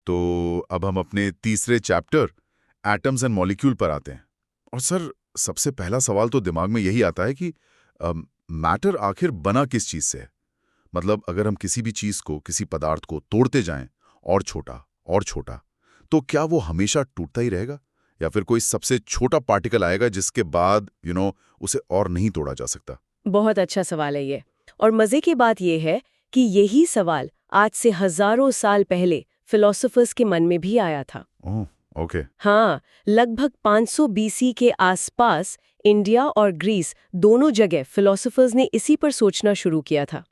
तो अब हम अपने तीसरे चैप्टर एटम्स एंड मॉलिक्यूल पर आते हैं। और सर, सबसे पहला सवाल तो दिमाग में यही आता है कि मैटर आखिर बना किस चीज से है। मतलब अगर हम किसी भी चीज को, किसी पदार्थ को तोड़ते जाएं और छोटा, तो क्या वो हमेशा टूटता ही रहेगा, या फिर कोई सबसे छोटा पार्टिकल आएगा जिसके बाद उसे और नहीं तोड़ा जा सकता? बहुत अच्छा सवाल है ये। और मजे की बात ये है कि यही सवाल आज से हजारों साल पहले फिलोसोफर्स के मन में भी आया था। ओह, ओके। हाँ, लगभग 500 बीसी के आसपास इंडिया और ग्रीस दोनों जगह फिलोसोफर्स ने इसी पर सोचना शुरू किया था।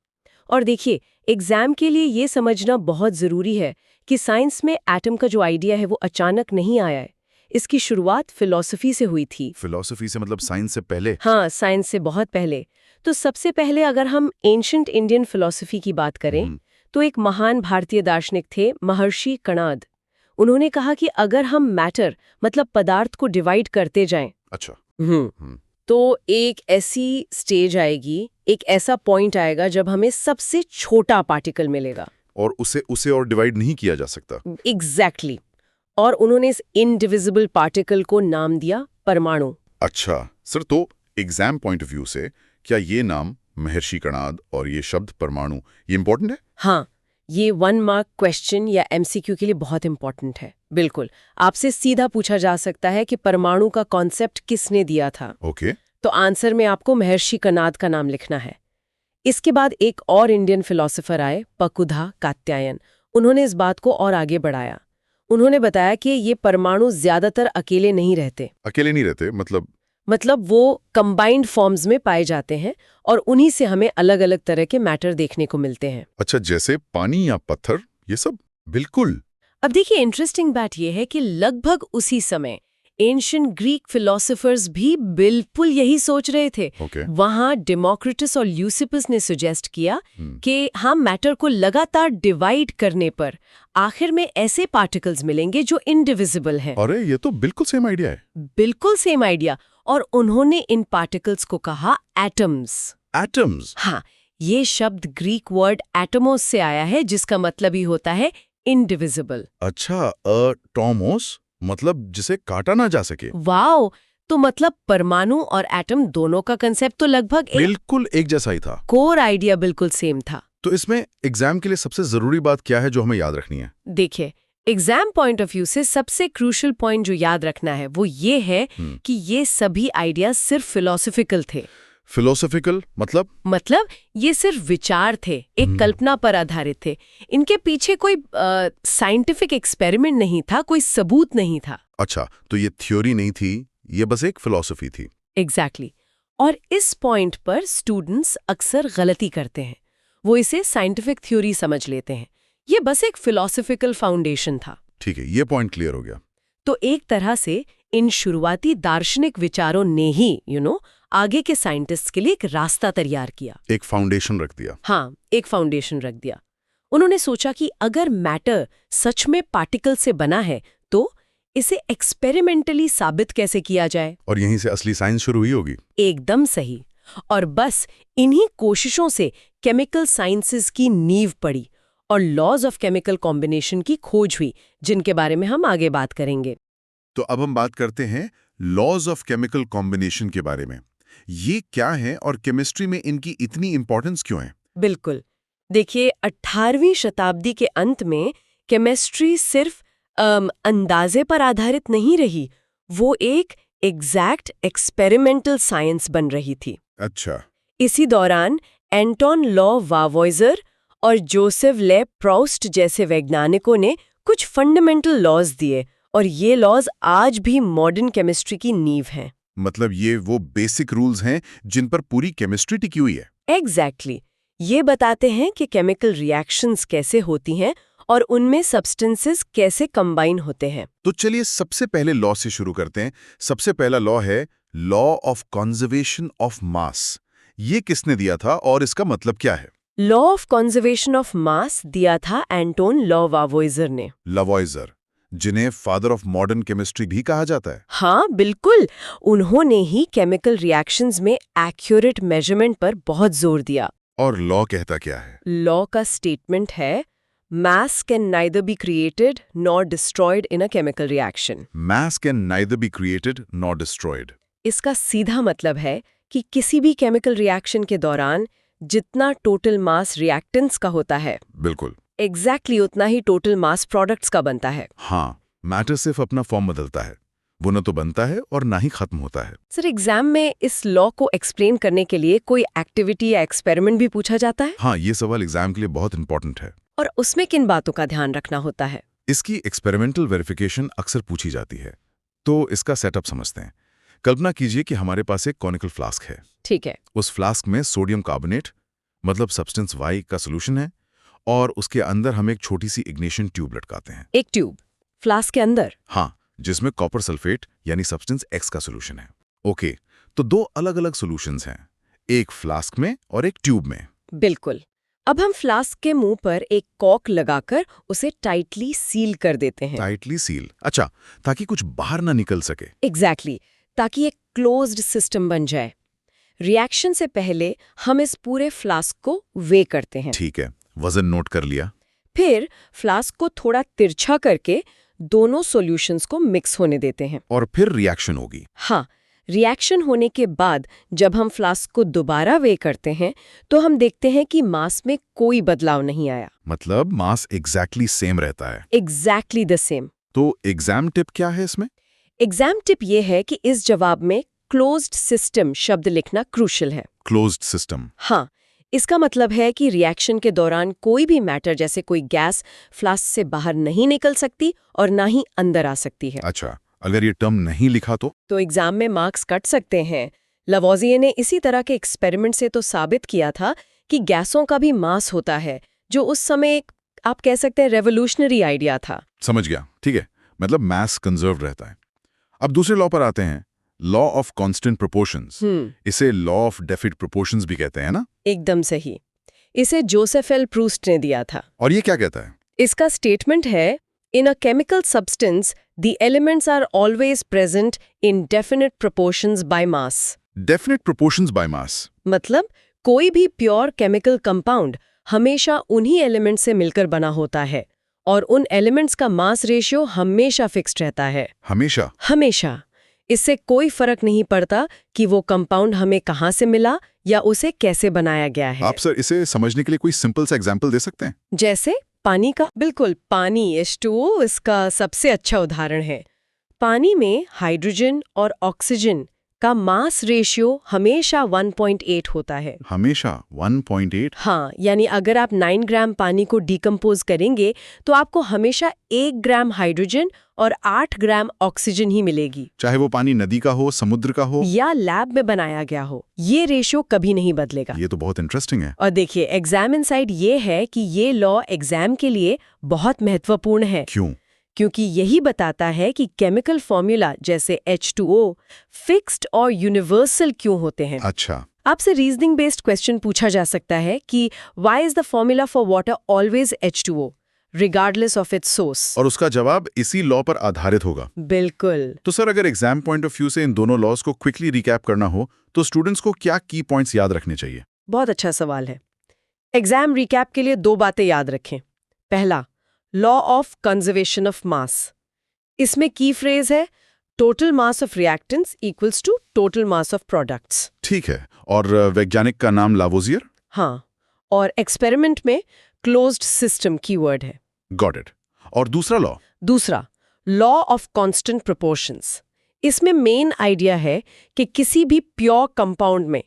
और देखिए, एग्जाम के लिए ये समझना बहुत जरूरी है कि साइंस में एटम का जो आइडिया है वो अचानक नहीं आया है। इसकी शुरुआत फिलॉसफी से हुई थी। फिलॉसफी से मतलब साइंस से पहले? हाँ, साइंस से बहुत पहले। तो सबसे पहले अगर हम एंशिएंट इंडियन फिलॉसफी की बात करें तो एक महान भारतीय दार्शनिक थे, महर्षि कणाद। उन्होंने कहा कि अगर हम मैटर मतलब पदार्थ को डिवाइड करते जाएं, अच्छा। तो एक ऐसी स्टेज आएगी, एक ऐसा पॉइंट आएगा जब हमें सबसे छोटा पार्टिकल मिलेगा। और उसे और डिवाइड नहीं किया जा सकता। एग्जैक्टली। और उन्होंने इस इनडिविजिबल पार्टिकल को नाम दिया परमाणु। अच्छा सर, तो एग्जाम पॉइंट ऑफ व्यू से क्या ये नाम महर्षि कणाद और ये शब्द परमाणु, ये इंपॉर्टेंट है? हाँ, ये 1 मार्क क्वेश्चन या एमसीक्यू के लिए बहुत इंपॉर्टेंट है। बिल्कुल, आपसे सीधा पूछा जा सकता है कि परमाणु का कॉन्सेप्ट किसने दिया था। ओके। तो आंसर में आपको महर्षि कणाद का नाम लिखना है। इसके बाद एक और इंडियन फिलोसोफर आए, पकुधा कात्यायन। उन्होंने इस बात को और आगे बढ़ाया। उन्होंने बताया कि ये परमाणु ज्यादातर अकेले नहीं रहते। अकेले नहीं रहते मतलब वो कंबाइंड फॉर्म्स में पाए जाते हैं और उन्हीं से हमें अलग अलग तरह के मैटर देखने को मिलते हैं। अच्छा, जैसे पानी या पत्थर, ये सब? बिल्कुल। अब देखिए, इंटरेस्टिंग बात यह है कि लगभग उसी समय एंशिएंट ग्रीक फिलोसोफर्स भी बिल्कुल यही सोच रहे थे। वहां डेमोक्रिटस और ल्यूसिपस ने सजेस्ट किया कि हम मैटर को लगातार डिवाइड करने पर आखिर में ऐसे पार्टिकल्स मिलेंगे जो इनडिविजिबल हैं। अरे, ये तो बिल्कुल सेम आइडिया है। बिल्कुल सेम आइडिया। और उन्होंने इन पार्टिकल्स को कहा एटम्स। एटम्स? हाँ, ये शब्द ग्रीक वर्ड एटमोस से आया है, जिसका मतलब ही होता है इनडिविजिबल। अच्छा, टॉमोस मतलब जिसे काटा ना जा सके। वाओ! तो मतलब परमाणु और एटम दोनों का कंसेप्ट तो लगभग बिल्कुल एक जैसा ही था। कोर आइडिया बिल्कुल सेम था। तो इसमें एग्जाम के लिए सबसे जरूरी बात क्या है जो हमें याद रखनी है? देखिए, एग्जाम पॉइंट ऑफ व्यू से सबसे क्रूशियल पॉइंट जो याद रखना है वो ये है कि ये सभी आइडिया सिर्फ फिलोसॉफिकल थे। फिलोसॉफिकल मतलब ये सिर्फ विचार थे, एक कल्पना पर आधारित थे। इनके पीछे कोई साइंटिफिक एक्सपेरिमेंट नहीं था, कोई सबूत नहीं था। अच्छा, तो ये थ्योरी नहीं थी, ये बस एक फिलॉसफी थी। एग्जैक्टली। और इस पॉइंट पर स्टूडेंट्स अक्सर गलती करते हैं। वो इसे साइंटिफिक थ्योरी समझ लेते हैं। ये बस एक फिलोसॉफिकल फाउंडेशन था। ठीक है, ये पॉइंट क्लियर हो गया। तो एक तरह से इन शुरुआती दार्शनिक विचारों ने ही आगे के साइंटिस्ट्स के लिए एक रास्ता तैयार किया, एक फाउंडेशन रख दिया। हाँ, एक फाउंडेशन रख दिया। उन्होंने सोचा कि अगर मैटर सच में पार्टिकल से बना है तो इसे एक्सपेरिमेंटली साबित कैसे किया जाए। और यहीं से असली साइंस शुरू हुई होगी। एकदम सही। और बस इन्हीं कोशिशों से केमिकल साइंसेस की नींव पड़ी और लॉज ऑफ केमिकल कॉम्बिनेशन की खोज हुई, जिनके बारे में हम आगे बात करेंगे। तो अब हम बात करते हैं लॉज ऑफ केमिकल कॉम्बिनेशन के बारे में। ये क्या है और केमिस्ट्री में इनकी इतनी इंपॉर्टेंस क्यों है? बिल्कुल। देखिए, 18वीं शताब्दी के अंत में केमिस्ट्री सिर्फ अंदाजे पर आधारित नहीं रही, वो एक एग्जैक्ट एक्सपेरिमेंटल साइंस बन रही थी। अच्छा। इसी दौरान एंटोन लावॉइजर और जोसेफ ले प्राउस्ट जैसे वैज्ञानिकों ने कुछ फंडामेंटल लॉज दिए, और ये लॉज आज भी मॉडर्न केमिस्ट्री की नींव हैं। मतलब ये वो बेसिक रूल्स हैं जिन पर पूरी केमिस्ट्री टिकी हुई है। एग्जैक्टली। ये बताते हैं कि केमिकल रिएक्शंस कैसे होती हैं और उनमें सब्सटेंसेस कैसे कंबाइन होते हैं। तो चलिए सबसे पहले लॉ से शुरू करते हैं। सबसे पहला लॉ है लॉ ऑफ कंजर्वेशन ऑफ मास। ये किसने दिया था और इसका मतलब क्या है? लॉ ऑफ कंजर्वेशन ऑफ मास दिया था एंटोन लावॉइजर ने। लावॉइजर, जिन्हें फादर ऑफ मॉडर्न केमिस्ट्री भी कहा जाता है। हाँ, बिल्कुल। उन्होंने ही केमिकल रिएक्शंस में एक्यूरेट मेजरमेंट पर बहुत जोर दिया। और लॉ कहता क्या है? लॉ का स्टेटमेंट है, mass can neither be created nor destroyed in a chemical reaction. Mass can neither be created nor destroyed. इसका सीधा मतलब है कि किसी भी केमिकल रिएक्शन के दौरान जितना टोटल मास रिएक्टेंट्स का होता है, बिल्कुल। एग्जैक्टली उतना ही टोटल मास प्रोडक्ट्स का बनता है। हाँ, मैटर सिर्फ अपना फॉर्म बदलता है, वो न तो बनता है और ना ही खत्म होता है। सर, एग्जाम में इस लॉ को एक्सप्लेन करने के लिए कोई एक्टिविटी या एक्सपेरिमेंट भी पूछा जाता है? हाँ, ये सवाल एग्जाम के लिए बहुत इंपॉर्टेंट है। और उसमें किन बातों का ध्यान रखना होता है? इसकी एक्सपेरिमेंटल वेरिफिकेशन अक्सर पूछी जाती है, तो इसका सेटअप समझते हैं। कल्पना कीजिए कि हमारे पास एक कॉनिकल फ्लास्क है। ठीक है। उस फ्लास्क में सोडियम कार्बोनेट मतलब सब्सटेंस वाई का सोल्यूशन है और उसके अंदर हम एक छोटी सी इग्निशन ट्यूब लटकाते हैं। एक ट्यूब फ्लास्क के अंदर? हाँ, जिसमें कॉपर सल्फेट यानी सब्सटेंस एक्स का सोल्यूशन है। ओके, तो दो अलग अलग सोल्यूशंस हैं, एक फ्लास्क में और एक ट्यूब में। बिल्कुल। अब हम फ्लास्क के मुंह पर एक कॉर्क लगाकर उसे टाइटली सील कर देते हैं। Tightly seal? अच्छा, ताकि कुछ बाहर ना निकल सके। एग्जैक्टली, ताकि एक क्लोज्ड सिस्टम बन जाए। रिएक्शन से पहले हम इस पूरे फ्लास्क को वे करते हैं। ठीक है, वजन नोट कर लिया। फिर फ्लास्क को थोड़ा तिरछा करके दोनों सॉल्यूशंस को मिक्स होने देते हैं। और फिर रिएक्शन होगी। हाँ, रिएक्शन होने के बाद जब हम फ्लास्क को दोबारा वे करते हैं तो हम देखते हैं कि मास में कोई बदलाव नहीं आया। मतलब मास एग्जैक्टली सेम रहता है। Exactly the same. तो एग्जाम टिप क्या है इसमें? एग्जाम टिप ये है कि इस जवाब में क्लोज्ड सिस्टम शब्द लिखना क्रूशियल है। Closed system? हाँ, इसका मतलब है कि रिएक्शन के दौरान कोई भी मैटर जैसे कोई गैस फ्लास्क से बाहर नहीं निकल सकती और ना ही अंदर आ सकती है। अच्छा, अगर ये टर्म नहीं लिखा तो एग्जाम में मार्क्स कट सकते हैं। लवोजिए ने इसी तरह के एक्सपेरिमेंट से तो साबित किया था कि गैसों का भी मास होता है, जो उस समय एक आप कह सकते हैं रेवोल्यूशनरी आइडिया था। समझ गया, ठीक है, मतलब मास कंजर्व रहता है। अब दूसरे लॉ पर आते हैं, लॉ ऑफ कांस्टेंट प्रोपोर्शंस। इसे लॉ ऑफ डेफिनेट प्रोपोर्शंस भी कहते हैं ना? एकदम सही। इसे जोसेफ एल प्रूस्ट ने दिया था। और ये क्या कहता है? इसका स्टेटमेंट है, In a chemical substance, the elements are always present in definite proportions by mass. Definite proportions by mass? मतलब कोई भी प्योर केमिकल कंपाउंड हमेशा उन्हीं एलिमेंट्स से मिलकर बना होता है और उन एलिमेंट्स का मास रेशियो हमेशा फिक्स्ड रहता है। हमेशा? हमेशा। इससे कोई फर्क नहीं पड़ता कि वो कंपाउंड हमें कहाँ से मिला या उसे कैसे बनाया गया है। आप सर इसे समझने के लिए कोई सिंपल सा एग्जांपल दे सकते हैं? जैसे पानी का? बिल्कुल, पानी H2O इसका सबसे अच्छा उदाहरण है। पानी में हाइड्रोजन और ऑक्सीजन का मास रेशियो हमेशा 1.8 होता है। हमेशा 1.8? हाँ, यानी अगर आप 9 ग्राम पानी को डिकम्पोज करेंगे तो आपको हमेशा 1 ग्राम हाइड्रोजन और 8 ग्राम ऑक्सीजन ही मिलेगी, चाहे वो पानी नदी का हो, समुद्र का हो या लैब में बनाया गया हो। ये रेशियो कभी नहीं बदलेगा। ये तो बहुत इंटरेस्टिंग है। और देखिए, एग्जाम इनसाइड ये है कि ये लॉ एग्जाम के लिए बहुत महत्वपूर्ण है। क्यों? क्योंकि यही बताता है कि केमिकल फॉर्मूला जैसे H2O फिक्स्ड और यूनिवर्सल क्यों होते हैं। अच्छा, आपसे रीजनिंग बेस्ड क्वेश्चन पूछा जा सकता है कि why is the formula for water always H2O regardless of its source? और उसका जवाब इसी लॉ पर आधारित होगा। बिल्कुल। तो सर, अगर एग्जाम पॉइंट ऑफ व्यू से इन दोनों लॉज को क्विकली रिकैप करना हो तो स्टूडेंट्स को क्या की पॉइंट्स याद रखने चाहिए? बहुत अच्छा सवाल है। एग्जाम रिकैप के लिए 2 बातें याद रखें। पहला, law of conservation of mass. इसमें की फ्रेज है total mass of reactants equals to total mass of products. ठीक है, और वैज्ञानिक का नाम लावोजियर? हाँ, और एक्सपेरिमेंट में क्लोज्ड सिस्टम कीवर्ड है। Got it. और दूसरा लॉ? दूसरा, लॉ ऑफ कांस्टेंट प्रोपोर्शंस। इसमें मेन आइडिया है कि किसी भी प्योर कंपाउंड में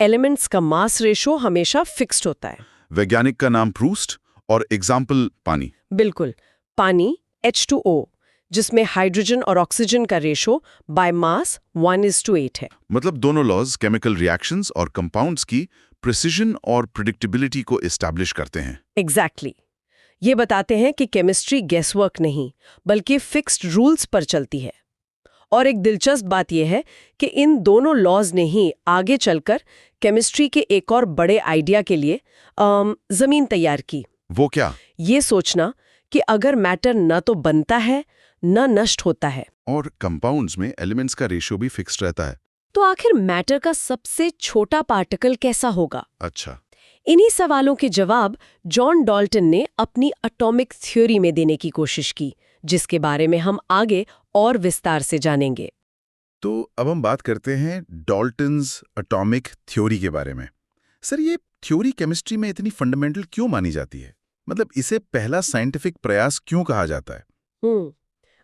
एलिमेंट्स का मास रेशियो हमेशा फिक्स्ड होता है। वैज्ञानिक का नाम प्रूस्ट और एग्जाम्पल पानी? बिल्कुल, पानी H2O, जिसमें हाइड्रोजन और ऑक्सीजन का रेशो बाय मास 1:8 है। मतलब दोनों लॉज केमिकल रिएक्शंस और कंपाउंड्स की प्रिसिजन और प्रेडिक्टेबिलिटी को एस्टैब्लिश करते हैं। एग्जैक्टली। ये बताते हैं कि केमिस्ट्री गेसवर्क नहीं बल्कि फिक्स्ड रूल्स पर चलती है। और एक दिलचस्प बात यह है कि इन दोनों लॉज ने ही आगे चलकर केमिस्ट्री के एक और बड़े आइडिया के लिए जमीन तैयार की। वो क्या? ये सोचना कि अगर मैटर न तो बनता है न नष्ट होता है और कंपाउंड्स में एलिमेंट्स का रेशियो भी फिक्स्ड रहता है, तो आखिर मैटर का सबसे छोटा पार्टिकल कैसा होगा? अच्छा, इन्हीं सवालों के जवाब जॉन डाल्टन ने अपनी एटॉमिक थ्योरी में देने की कोशिश की, जिसके बारे में हम आगे और विस्तार से जानेंगे। तो अब हम बात करते हैं डाल्टन्स एटॉमिक थ्योरी के बारे में। सर, ये थ्योरी केमिस्ट्री में इतनी फंडामेंटल क्यों मानी जाती है? मतलब इसे पहला साइंटिफिक प्रयास क्यों कहा जाता है?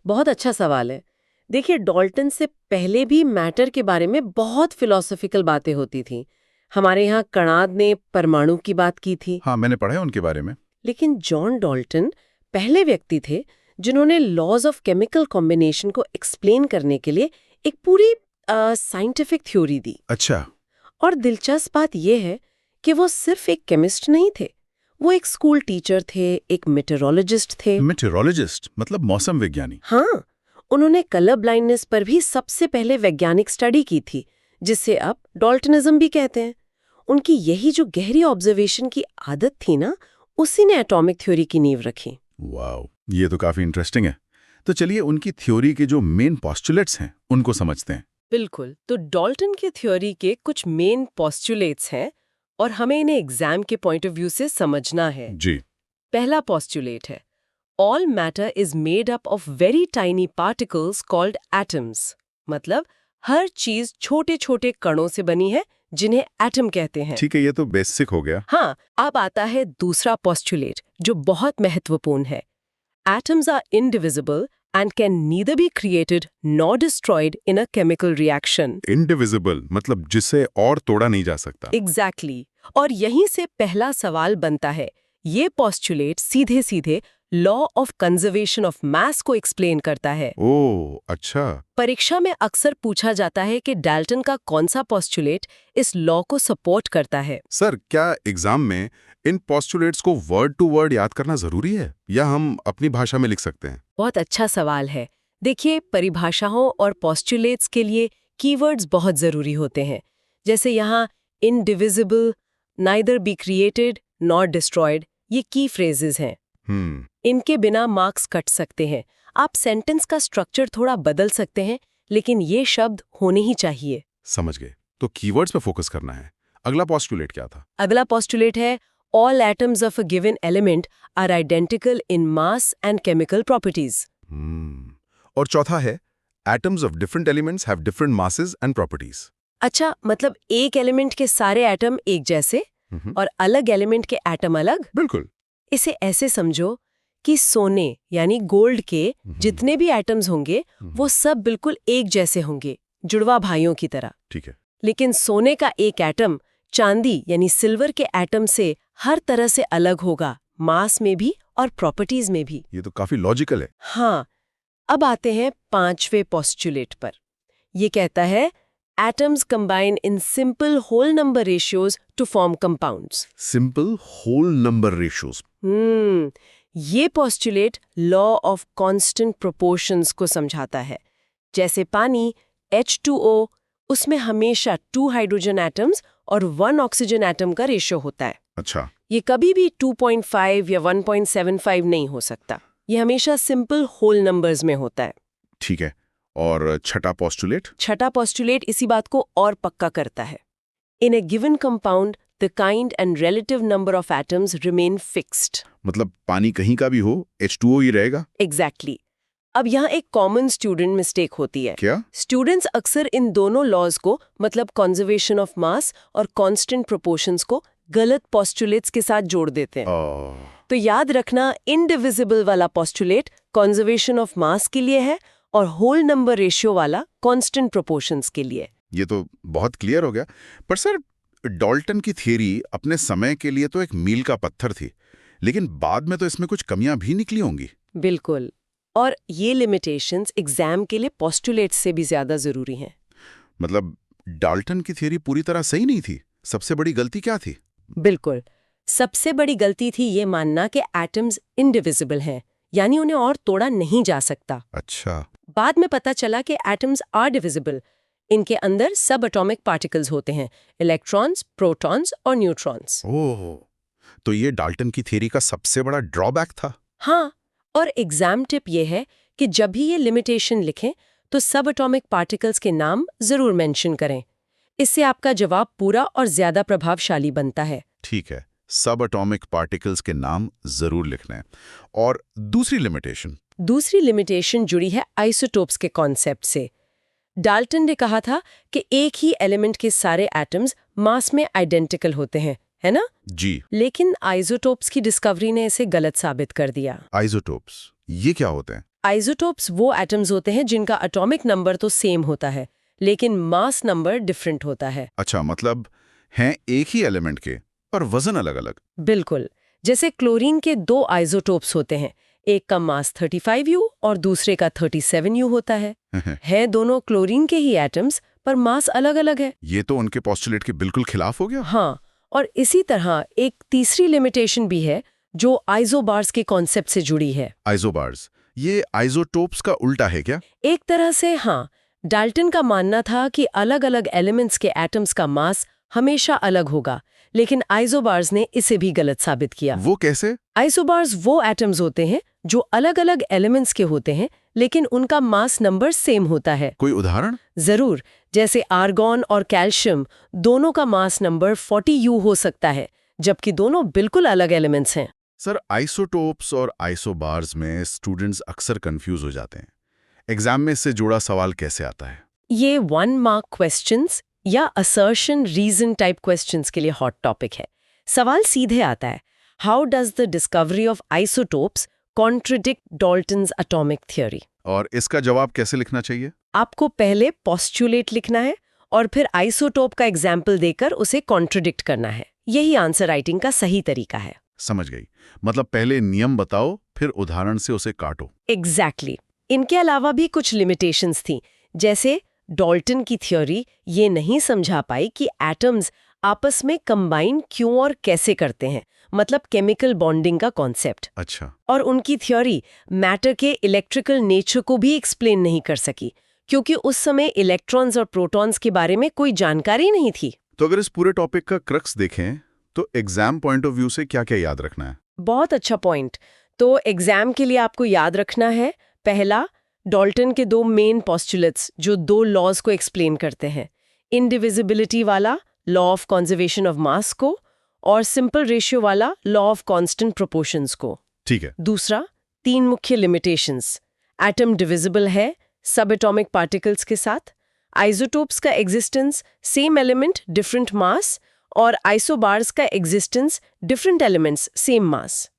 बहुत अच्छा सवाल है। देखिए, डाल्टन से पहले भी मैटर के बारे में बहुत फिलॉसफिकल बातें होती थी। हमारे यहाँ कणाद ने परमाणु की बात की थी। हाँ, मैंने पढ़ा है उनके बारे में। लेकिन जॉन डाल्टन पहले व्यक्ति थे जिन्होंने लॉज ऑफ केमिकल कॉम्बिनेशन को एक्सप्लेन करने के लिए एक पूरी साइंटिफिक थ्योरी दी। अच्छा। और दिलचस्प बात यह है कि वो सिर्फ एक केमिस्ट नहीं थे, वो एक स्कूल टीचर थे, एक मेटेरोलॉजिस्ट थे। मेटेरोलॉजिस्ट मतलब मौसम विज्ञानी? हाँ, उन्होंने कलर ब्लाइंडनेस पर भी सबसे पहले वैज्ञानिक स्टडी की थी, जिसे अब डाल्टनिज्म भी कहते हैं। उनकी यही जो गहरी ऑब्जर्वेशन की आदत थी ना, उसी ने एटॉमिक थ्योरी की नींव रखी। वाओ, ये तो काफी इंटरेस्टिंग है। तो चलिए उनकी थ्योरी के जो मेन पोस्टुलेट्स हैं उनको समझते हैं। बिल्कुल। तो डाल्टन के थ्योरी के कुछ मेन पोस्टुलेट्स हैं और हमें इन्हें एग्जाम के पॉइंट ऑफ व्यू से समझना है। जी। पहला पोस्टुलेट है, all matter is made up of very tiny particles called atoms. मतलब हर चीज छोटे छोटे कणों से बनी है, जिन्हें एटम कहते हैं। ठीक है, ये तो बेसिक हो गया। हाँ, अब आता है दूसरा पोस्टुलेट जो बहुत महत्वपूर्ण है। Atoms are indivisible and can neither be created nor destroyed in a chemical reaction. Indivisible मतलब जिसे और तोड़ा नहीं जा सकता। Exactly. और यहीं से पहला सवाल बनता है। ये पोस्टुलेट सीधे सीधे लॉ ऑफ कंजर्वेशन ऑफ मास को एक्सप्लेन करता है। ओह, अच्छा। परीक्षा में अक्सर पूछा जाता है कि डाल्टन का कौन सा पोस्टुलेट इस लॉ को सपोर्ट करता है। सर, क्या एग्जाम में इन पोस्टुलेट्स को वर्ड टू वर्ड याद करना जरूरी है या हम अपनी भाषा में लिख सकते हैं? बहुत अच्छा सवाल है। देखिए, परिभाषाओं और पोस्टुलेट्स के लिए कीवर्ड्स बहुत जरूरी होते हैं। जैसे यहाँ indivisible, neither be created nor destroyed, ये की फ्रेजेस हैं। इनके बिना मार्क्स कट सकते हैं। आप सेंटेंस का स्ट्रक्चर थोड़ा बदल सकते हैं, लेकिन ये शब्द होने ही चाहिए। समझ गए। तो कीवर्ड्स पे फोकस करना है। अगला पोस्टुलेट क्या था? अगला पोस्टुलेट है, all atoms of a given element are identical in mass and chemical properties. और चौथा है, atoms of different elements have different masses and properties. अच्छा, मतलब एक एलिमेंट के सारे एटम एक जैसे और अलग एलिमेंट के एटम अलग? बिल्कुल। इसे ऐसे समझो कि सोने यानी गोल्ड के जितने भी एटम्स होंगे वो सब बिल्कुल एक जैसे होंगे, जुड़वा भाइयों की तरह। ठीक है। लेकिन सोने का एक एटम चांदी यानी सिल्वर के एटम से हर तरह से अलग होगा, मास में भी और प्रॉपर्टीज में भी। ये तो काफी लॉजिकल है। हाँ, अब आते हैं पांचवें पोस्टुलेट पर। ये कहता है, atoms combine in simple whole number ratios to form compounds. Simple whole number ratios. ये postulate law of constant proportions को समझाता है। जैसे पानी H2O, उसमें हमेशा 2 हाइड्रोजन एटम्स और 1 ऑक्सीजन एटम का रेशियो होता है। अच्छा। ये कभी भी 2.5 या 1.75 नहीं हो सकता। ये हमेशा सिंपल होल नंबर्स में होता है। ठीक है। और छठा पोस्टुलेट? छठा पोस्टुलेट इसी बात को और पक्का करता है। In a given compound the kind and relative number of atoms remain fixed. मतलब पानी कहीं का भी हो, H2O ही रहेगा? एग्जैक्टली। अब यहाँ एक कॉमन स्टूडेंट मिस्टेक होती है। क्या? स्टूडेंट्स अक्सर इन दोनों लॉज को, मतलब कंजर्वेशन ऑफ मास और कांस्टेंट प्रोपोर्शंस को, गलत पोस्टुलेट्स के साथ जोड़ देते हैं। तो याद रखना, इनडिविजिबल वाला पोस्टुलेट कंजर्वेशन ऑफ मास के लिए है और होल नंबर रेशियो वाला कांस्टेंट प्रोपोर्शंस के लिए। ये तो बहुत क्लियर हो गया। पर सर, डाल्टन की थियरी अपने समय के लिए तो एक मील का पत्थर थी, लेकिन बाद में तो इसमें कुछ कमियां भी निकली होंगी। बिल्कुल। और ये लिमिटेशंस एग्जाम के लिए पोस्टुलेट्स से भी ज्यादा जरूरी हैं। मतलब डाल्टन की थियरी पूरी तरह सही नहीं थी। सबसे बड़ी गलती क्या थी? बिल्कुल, सबसे बड़ी गलती थी ये मानना कि एटम्स इनडिविजिबल हैं, यानी उन्हें और तोड़ा नहीं जा सकता। अच्छा। बाद में पता चला कि एटम्स आर डिविजिबल। इनके अंदर सब एटॉमिक पार्टिकल्स होते हैं, इलेक्ट्रॉन्स, प्रोटॉन्स और न्यूट्रॉन्स। ओह, तो ये डाल्टन की थियरी का सबसे बड़ा ड्रॉबैक था। हाँ, और एग्जाम टिप ये है कि जब भी ये लिमिटेशन लिखें तो सब एटॉमिक पार्टिकल्स के नाम जरूर मेंशन करें। इससे आपका जवाब पूरा और ज्यादा प्रभावशाली बनता है। ठीक है। सब एटॉमिक पार्टिकल्स के नाम जरूर लिखना है। और दूसरी लिमिटेशन जुड़ी है आइसोटोप्स के कॉन्सेप्ट से। डाल्टन ने कहा था कि एक ही एलिमेंट के सारे एटम्स मास में आइडेंटिकल होते हैं, है ना? जी। लेकिन आइसोटोप्स की डिस्कवरी ने इसे गलत साबित कर दिया। आइसोटोप्स ये क्या होते हैं? आइसोटोप्स वो एटम्स होते हैं जिनका एटॉमिक नंबर तो सेम होता है, लेकिन मास नंबर डिफरेंट होता है। अच्छा, मतलब हैं एक ही एलिमेंट के पर वजन अलग अलग। बिल्कुल। जैसे क्लोरीन के 2 आइसोटोप्स होते हैं, एक का मास 35U और दूसरे का 37U होता है। है दोनों क्लोरीन के ही एटम्स, पर मास अलग अलग है। ये तो उनके पोस्टुलेट के बिल्कुल खिलाफ हो गया। हाँ, और इसी तरह एक तीसरी लिमिटेशन भी है जो आइसोबार्स के कॉन्सेप्ट से जुड़ी है। आइसोबार्स ये आइसोटोप्स का उल्टा है क्या? एक तरह से हाँ। डाल्टन का मानना था कि अलग अलग एलिमेंट्स के एटम्स का मास हमेशा अलग होगा, लेकिन आइसोबार्स ने इसे भी गलत साबित किया। वो कैसे? आइसोबार्स वो एटम्स होते हैं जो अलग अलग एलिमेंट्स के होते हैं, लेकिन उनका मास नंबर सेम होता है। कोई उदाहरण? जरूर। जैसे आर्गॉन और कैल्शियम, दोनों का मास नंबर 40U हो सकता है, जबकि दोनों बिल्कुल अलग एलिमेंट्स हैं। सर, आइसोटोप्स और आइसोबार्स में स्टूडेंट्स अक्सर कंफ्यूज हो जाते हैं। एग्जाम में इससे जुड़ा सवाल कैसे आता है? ये 1 मार्क क्वेश्चंस या असर्शन रीजन टाइप क्वेश्चंस के लिए हॉट टॉपिक है। सवाल सीधे आता है, how does the discovery of isotopes contradict Dalton's atomic theory? और इसका जवाब कैसे लिखना चाहिए? आपको पहले पोस्टुलेट लिखना है और फिर आइसोटोप का एग्जाम्पल देकर उसे कॉन्ट्रडिक्ट करना है। यही आंसर राइटिंग का सही तरीका है। समझ गई। मतलब पहले नियम बताओ, फिर उदाहरण से उसे काटो। एग्जैक्टली। इनके अलावा भी कुछ लिमिटेशंस थी, जैसे डाल्टन की थ्योरी ये नहीं समझा पाई कि एटम्स आपस में कंबाइन क्यों और कैसे करते हैं, मतलब केमिकल बॉन्डिंग का कॉन्सेप्ट। अच्छा। और उनकी थ्योरी मैटर के इलेक्ट्रिकल नेचर को भी एक्सप्लेन नहीं कर सकी, क्योंकि उस समय इलेक्ट्रॉन्स और प्रोटॉन्स के बारे में कोई जानकारी नहीं थी। तो अगर इस पूरे टॉपिक का क्रक्स देखें तो एग्जाम पॉइंट ऑफ व्यू से क्या क्या याद रखना है? बहुत अच्छा पॉइंट। तो एग्जाम के लिए आपको याद रखना है, पहला, डाल्टन के 2 मेन पोस्टुलेट्स जो 2 लॉज को एक्सप्लेन करते हैं, इंडिविजिबिलिटी वाला लॉ ऑफ कंजर्वेशन ऑफ मास को और सिंपल रेशियो वाला लॉ ऑफ कांस्टेंट प्रोपोर्शंस को। ठीक है। दूसरा, 3 मुख्य लिमिटेशंस, एटम डिविजिबल है सब एटॉमिक पार्टिकल्स के साथ, आइसोटोप्स का existence same element different mass, और आइसोबार्स का existence different elements same mass.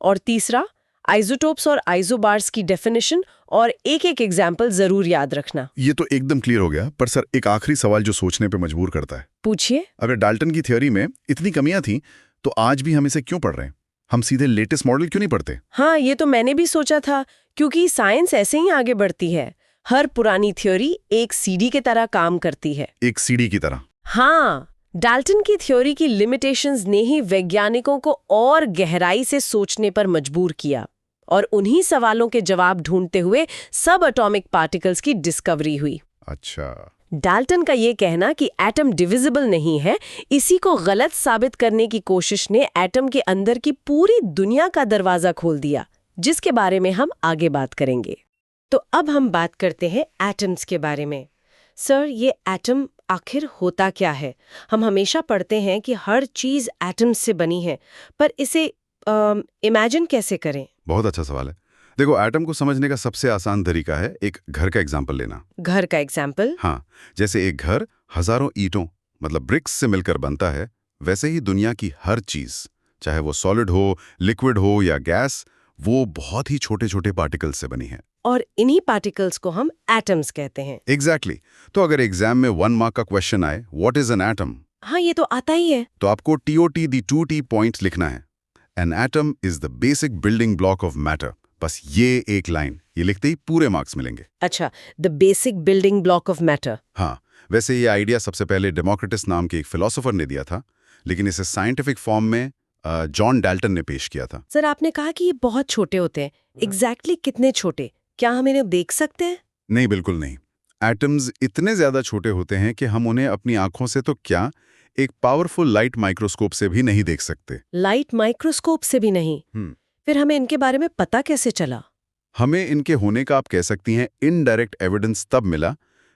और तीसरा, आइसोटोप्स और आइसोबार्स की डेफिनेशन और एक एग्जाम्पल जरूर याद रखना। ये तो एकदम क्लियर हो गया, पर सर एक आखिरी सवाल जो सोचने पे मजबूर करता है। पूछिए। अगर डाल्टन की थ्योरी में इतनी कमियां थी तो आज भी हम इसे क्यों पढ़ रहे हैं? हम सीधे लेटेस्ट मॉडल क्यों नहीं पढ़ते? हाँ, ये तो मैंने भी सोचा था, क्योंकि साइंस ऐसे ही आगे बढ़ती है। हर पुरानी थ्योरी एक सीडी की तरह काम करती है। एक सीडी की तरह? हाँ, डाल्टन की थ्योरी की लिमिटेशंस ने ही वैज्ञानिकों को और गहराई से सोचने पर मजबूर किया, और उन्हीं सवालों के जवाब ढूंढते हुए सब एटॉमिक पार्टिकल्स की डिस्कवरी हुई। अच्छा। डाल्टन का ये कहना कि एटम डिविजिबल नहीं है, इसी को गलत साबित करने की कोशिश ने एटम के अंदर की पूरी दुनिया का दरवाजा खोल दिया, जिसके बारे में हम आगे बात करेंगे। तो अब हम बात करते हैं एटम्स के बारे में। सर, ये एटम आखिर होता क्या है? हम हमेशा पढ़ते हैं कि हर चीज एटम्स से बनी है, पर इसे इमेजिन कैसे करें? बहुत अच्छा सवाल है। देखो, एटम को समझने का सबसे आसान तरीका है एक घर का एग्जाम्पल लेना। घर का एग्जाम्पल? हाँ, जैसे एक घर हजारों ईंटों मतलब ब्रिक्स से मिलकर बनता है, वैसे ही दुनिया की हर चीज, चाहे वो सॉलिड हो, लिक्विड हो या गैस, वो बहुत ही छोटे छोटे पार्टिकल्स से बनी है। और इन्हीं पार्टिकल्स को हम एटम्स कहते हैं। एग्जैक्टली। तो अगर एग्जाम में 1 मार्क का क्वेश्चन आए, व्हाट इज एन एटम? हाँ, ये तो आता ही है। तो आपको TOT दी 2T पॉइंट्स लिखना है। An atom is the basic building block of matter. बस ये एक लाइन, ये लिखते ही पूरे मार्क्स मिलेंगे। अच्छा, the basic building block of matter. हाँ, वैसे ये आइडिया सबसे पहले डेमोक्रिटस नाम के एक फिलोसोफर ने दिया था, लेकिन इसे साइंटिफिक फॉर्म में जॉन डाल्टन ने पेश किया था। सर, आपने कहा कि ये बहुत छोटे होते हैं। एग्जैक्टली कितने छोटे? क्या हम इन्हें देख सकते हैं? नहीं, बिल्कुल नहीं। एटम्स इतने ज्यादा छोटे होते हैं कि हम उन्हें अपनी आंखों से तो क्या, एक पावरफुल लाइट माइक्रोस्कोप से भी नहीं देख सकते। लाइट माइक्रोस्कोप से भी नहीं? फिर हमें इनके बारे में पता कैसे चला? हमें इनके होने का, आप कह सकती हैं, इनडायरेक्ट एविडेंस तब मिला